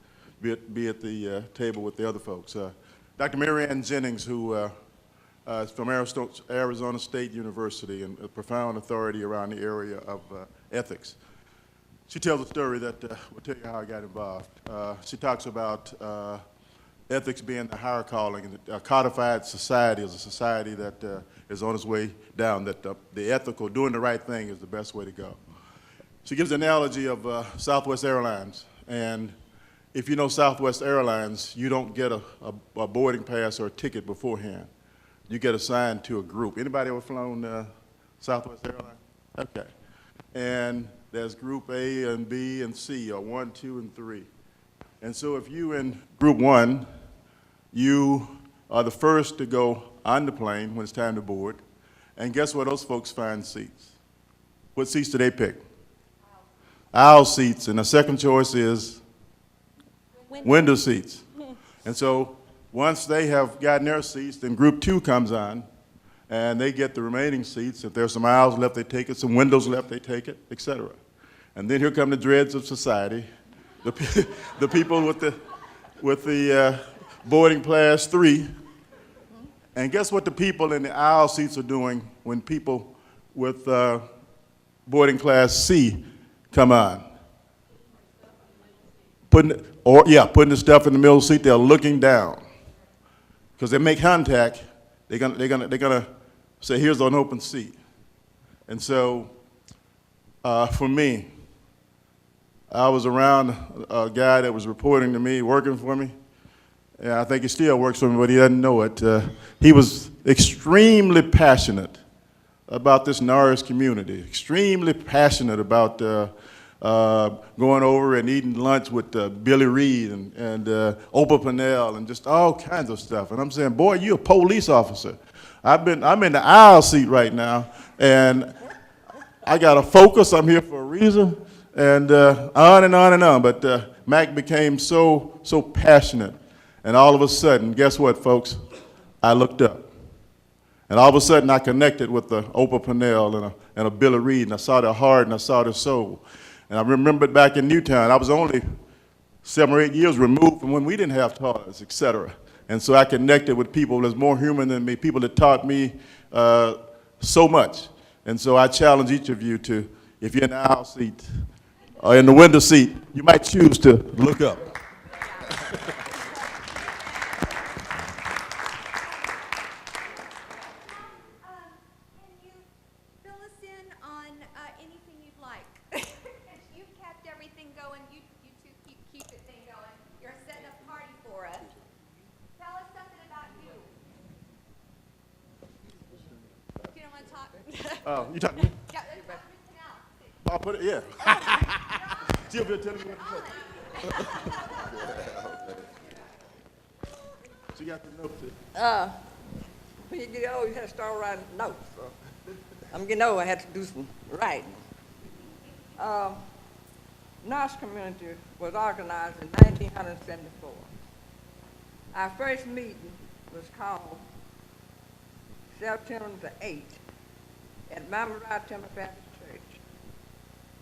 be at the table with the other folks. Dr. Mary Ann Jennings, who is from Arizona State University and a profound authority around the area of ethics. She tells a story that will tell you how I got involved. She talks about ethics being the higher calling, and a codified society is a society that is on its way down, that the ethical, doing the right thing is the best way to go. She gives an analogy of Southwest Airlines, and if you know Southwest Airlines, you don't get a boarding pass or a ticket beforehand. You get assigned to a group. Anybody ever flown Southwest Airlines? Okay. And there's group A and B and C, or 1, 2, and 3. And so if you in group 1, you are the first to go on the plane when it's time to board. And guess where those folks find seats? What seats do they pick? Aisle seats. And the second choice is window seats. And so once they have gotten their seats, then group 2 comes on, and they get the remaining seats. If there's some aisles left, they take it. Some windows left, they take it, etc. And then here come the dregs of society, the people with the boarding class 3. And guess what the people in the aisle seats are doing when people with boarding class C come on? Putting the stuff in the middle seat. They're looking down. Because they make contact, they're gonna say, here's an open seat. And so for me, I was around a guy that was reporting to me, working for me, and I think he still works for me, but he doesn't know it. He was extremely passionate about this Norris community, extremely passionate about going over and eating lunch with Billy Reed and Opal Pannell and just all kinds of stuff. And I'm saying, boy, you're a police officer. I'm in the aisle seat right now, and I got to focus. I'm here for a reason, and on and on and on. But Mac became so passionate, and all of a sudden, guess what, folks? I looked up. And all of a sudden, I connected with the Opal Pannell and a Billy Reed, and I saw their heart and I saw their soul. And I remembered back in Newtown, I was only 7 or 8 years removed from when we didn't have toilets, et cetera. And so I connected with people that was more human than me, people that taught me so much. And so I challenge each of you to, if you're in the aisle seat or in the window seat, you might choose to look up. Oh, you talking to me? Yeah, that's Ms. Pannell. I'll put it, yeah. She'll be telling me what to say. She got the notes here. When you get old, you have to start writing notes. So. I'm getting old, I had to do some writing. Norris community was organized in 1974. Our first meeting was called September the 8th. At Mama Temple Baptist Church.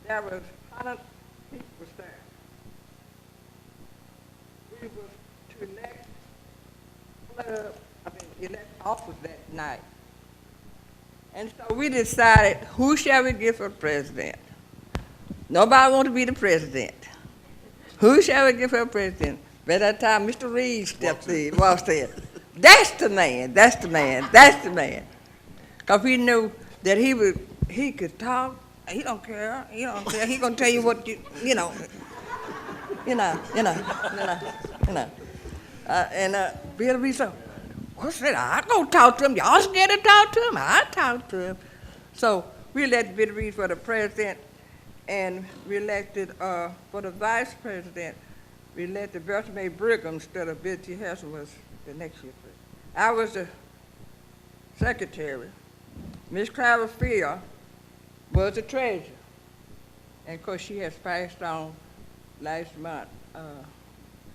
There was 100 people there. We was to elect officers that night. And so we decided, who shall we give for president? Nobody wanted to be the president. Who shall we give for president? By that time, Mr. Reed stepped in, walked in. That's the man, that's the man, that's the man. Because we knew that he could talk. He don't care. He gonna tell you what you know. And Bill be so. What's that? I gonna talk to him. Y'all scared to talk to him? I talk to him. So we elected Bill Reed for the president, and we elected for the vice president. We elected Bertha May Brigham instead of Bill T. Heston was the next year. I was the secretary. Miss Clara Field was the treasurer. And of course, she has passed on last month.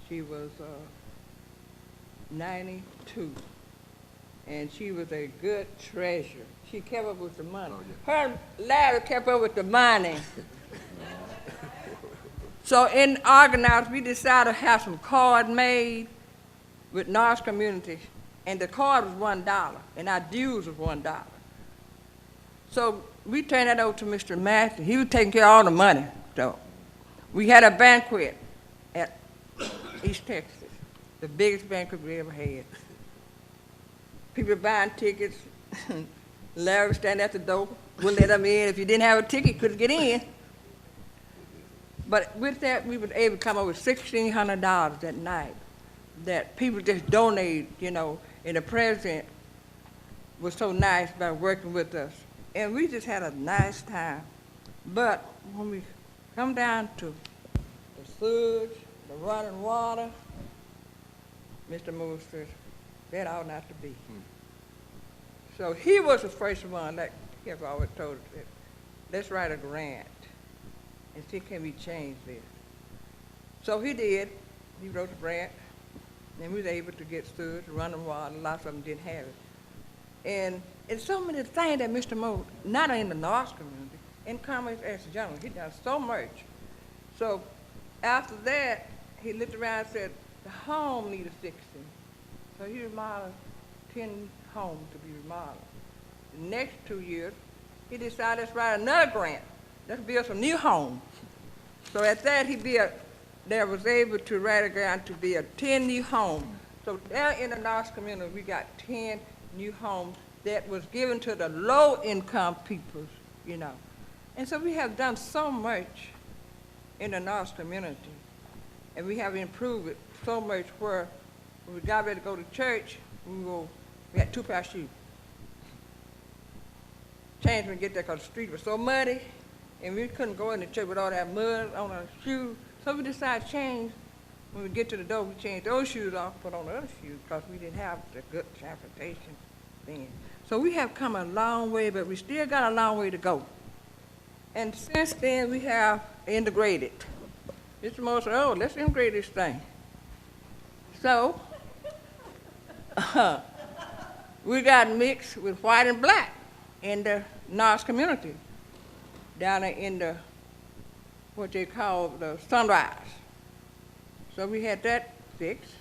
She was 92. And she was a good treasurer. She kept up with the money. Her Larry kept up with the money. So in organized, we decided to have some cards made with Norris community. And the card was $1, and our dues was $1. So we turned that over to Mr. Mathis. He was taking care of all the money. So we had a banquet at East Texas, the biggest banquet we ever had. People buying tickets. Larry was standing at the door. We'll let them in. If you didn't have a ticket, you couldn't get in. But with that, we were able to come up with $1,600 that night that people just donated, and the president was so nice by working with us. And we just had a nice time. But when we come down to the sewage, the running water, Mr. Moore says, that ought not to be. So he was the first one, like he has always told us, that, let's write a grant and see can we change this. So he did. He wrote the grant, and we were able to get sewage, running water. Lots of them didn't have it. And it's so many things that Mr. Moore, not in the Norris community, in Commerce as a general, he done so much. So after that, he looked around and said, the home needed fixing. So he remodeled 10 homes to be remodeled. The next 2 years, he decided to write another grant. Let's build some new homes. So at that, there was able to write a grant to build 10 new homes. So there in the Norris community, we got 10 new homes that was given to the low-income people, And And so we have done so much in the North community, and we have improved it so much where when we got ready to go to church, we had 2 pair of shoes. Changed when we get there because the street was so muddy, and we couldn't go in the church with all that mud on our shoes. So we decided to change. When we get to the door, we changed those shoes off, put on the other shoes, because we didn't have the good transportation then. So we have come a long way, but we still got a long way to go. And since then, we have integrated. Mr. Moore said, oh, let's integrate this thing. So we got mixed with white and black in the North community, down there in the, what they call the Sunrise. So we had that fixed.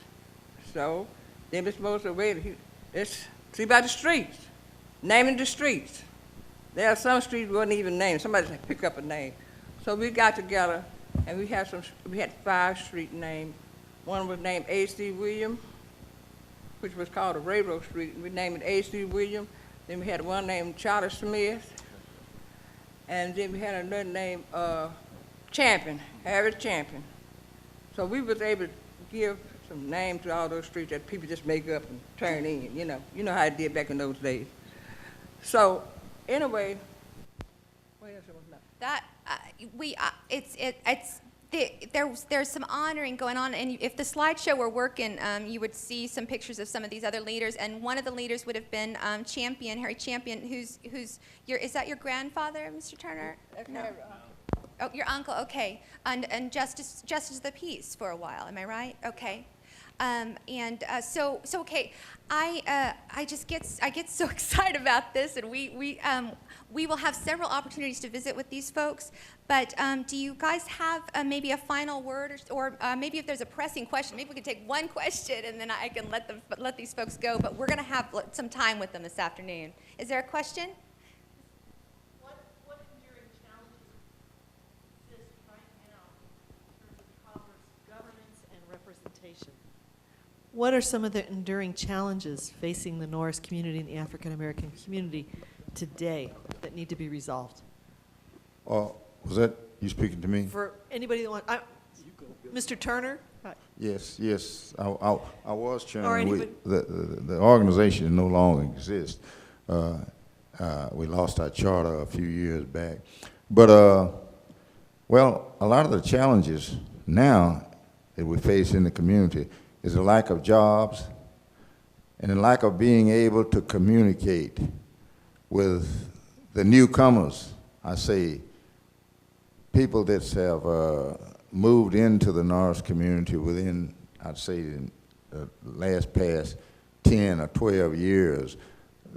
So then Mr. Moore said, wait, let's see about the streets, naming the streets. There are some streets we wasn't even named. Somebody had to pick up a name. So we got together and we had 5 street names. One was named A.C. Williams, which was called a Railroad Street. We named it A.C. Williams. Then we had one named Charlie Smith. And then we had another named Champion, Harry Champion. So we was able to give some names to all those streets that people just make up and turn in, you know. You know how it did back in those days. So anyway, what else was left? That there's some honoring going on, and if the slideshow were working, you would see some pictures of some of these other leaders, and one of the leaders would have been Champion, Harry Champion, is that your grandfather, Mr. Turner? No. Oh, your uncle, okay. And Justice of the Peace for a while, am I right? Okay. So okay, I get so excited about this, and we will have several opportunities to visit with these folks. But do you guys have maybe a final word, or maybe if there's a pressing question, maybe we could take one question, and then I can let these folks go. But we're going to have some time with them this afternoon. Is there a question? What enduring challenges exist right now in terms of Congress governance and representation? What are some of the enduring challenges facing the Norris community and the African American community today that need to be resolved? Was that you speaking to me? For anybody that wants, Mr. Turner? Yes. I was Or trying. anybody? The organization no longer exists. We lost our charter a few years back. But, well, a lot of the challenges now that we face in the community is the lack of jobs and the lack of being able to communicate with the newcomers. I say people that have moved into the Norris community within, I'd say, the past 10 or 12 years.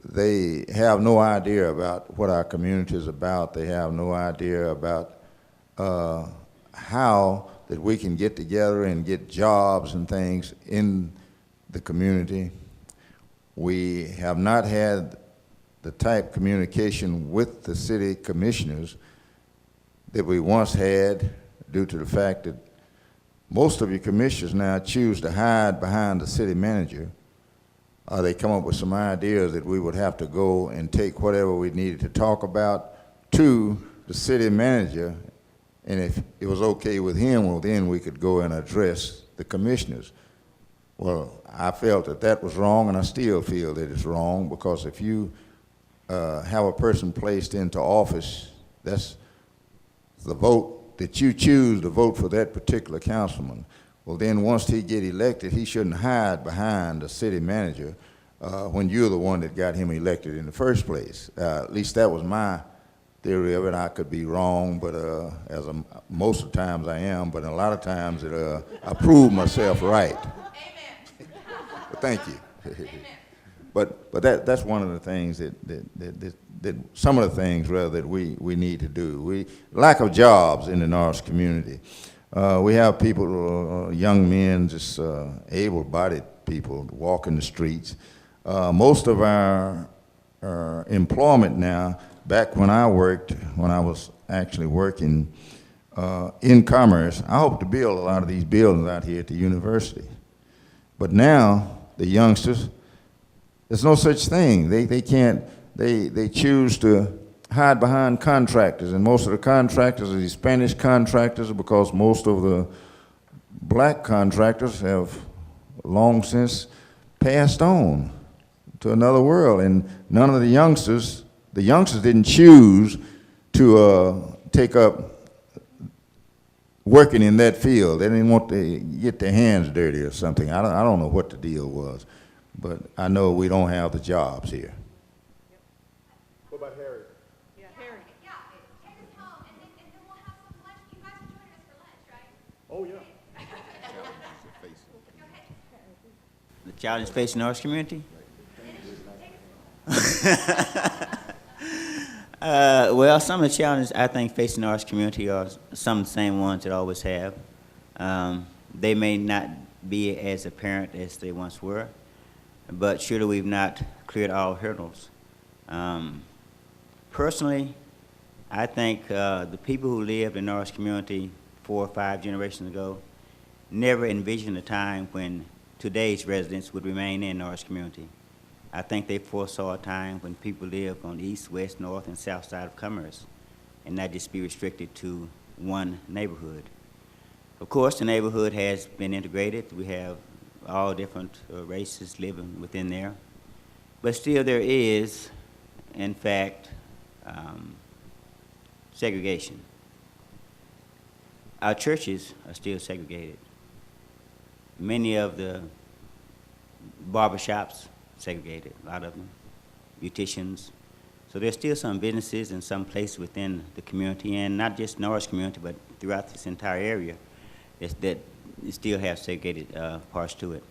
They have no idea about what our community is about. They have no idea about how that we can get together and get jobs and things in the community. We have not had the type communication with the city commissioners that we once had, due to the fact that most of your commissioners now choose to hide behind the city manager. They come up with some ideas that we would have to go and take whatever we needed to talk about to the city manager, and if it was okay with him, well, then we could go and address the commissioners. Well, I felt that that was wrong, and I still feel that it's wrong, because if you have a person placed into office, that's the vote that you choose to vote for that particular councilman. Well, then once he get elected, he shouldn't hide behind the city manager when you're the one that got him elected in the first place. At least that was my theory of it. I could be wrong, but most of the times I am, but a lot of times I prove myself right. Amen. Thank you. Amen. But that's one of the things that some of the things rather that we need to do. Lack of jobs in the Norris community. We have people, young men, just able-bodied people walking the streets. Most of our employment now, back when I was actually working in commerce, I hope to build a lot of these buildings out here at the university. But now, the youngsters, there's no such thing. They can't, they choose to hide behind contractors, and most of the contractors are these Spanish contractors, because most of the black contractors have long since passed on to another world, and none of the youngsters didn't choose to take up working in that field. They didn't want to get their hands dirty or something. I don't know what the deal was, but I know we don't have the jobs here. What about Harry? Yeah, Harry. Yeah, take us home, and then we'll have some lunch. You guys are joining us for lunch, right? Oh, yeah. The challenge facing the arts community? Well, some of the challenges I think facing the arts community are some of the same ones that always have. They may not be as apparent as they once were, but surely we've not cleared all hurdles. Personally, I think the people who lived in the arts community 4 or 5 generations ago never envisioned a time when today's residents would remain in the arts community. I think they foresaw a time when people lived on the east, west, north, and south side of Commerce, and not just be restricted to one neighborhood. Of course, the neighborhood has been integrated. We have all different races living within there. But still there is, in fact, segregation. Our churches are still segregated. Many of the barbershops segregated, a lot of them, beauticians. So there's still some businesses in some places within the community, and not just Norris community, but throughout this entire area, that you still have segregated parts to it.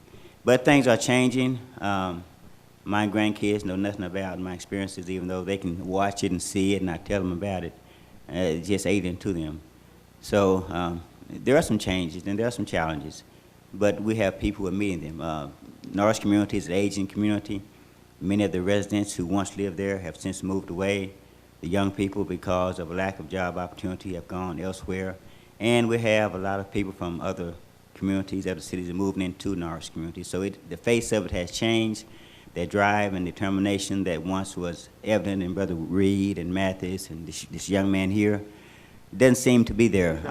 But things are changing. My grandkids know nothing about my experiences, even though they can watch it and see it, and I tell them about it. It's just alien to them. So there are some changes and there are some challenges, but we have people who are meeting them. Norris community is an aging community. Many of the residents who once lived there have since moved away. The young people, because of a lack of job opportunity, have gone elsewhere. And we have a lot of people from other communities, other cities, are moving into Norris community. So the face of it has changed. Their drive and determination that once was evident in Brother Reed and Mathis and this young man here doesn't seem to be there.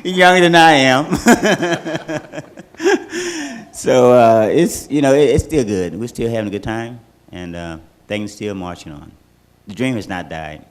You're younger than I am. So it's, you know, it's still good. We're still having a good time, and things still marching on. The dream has not died.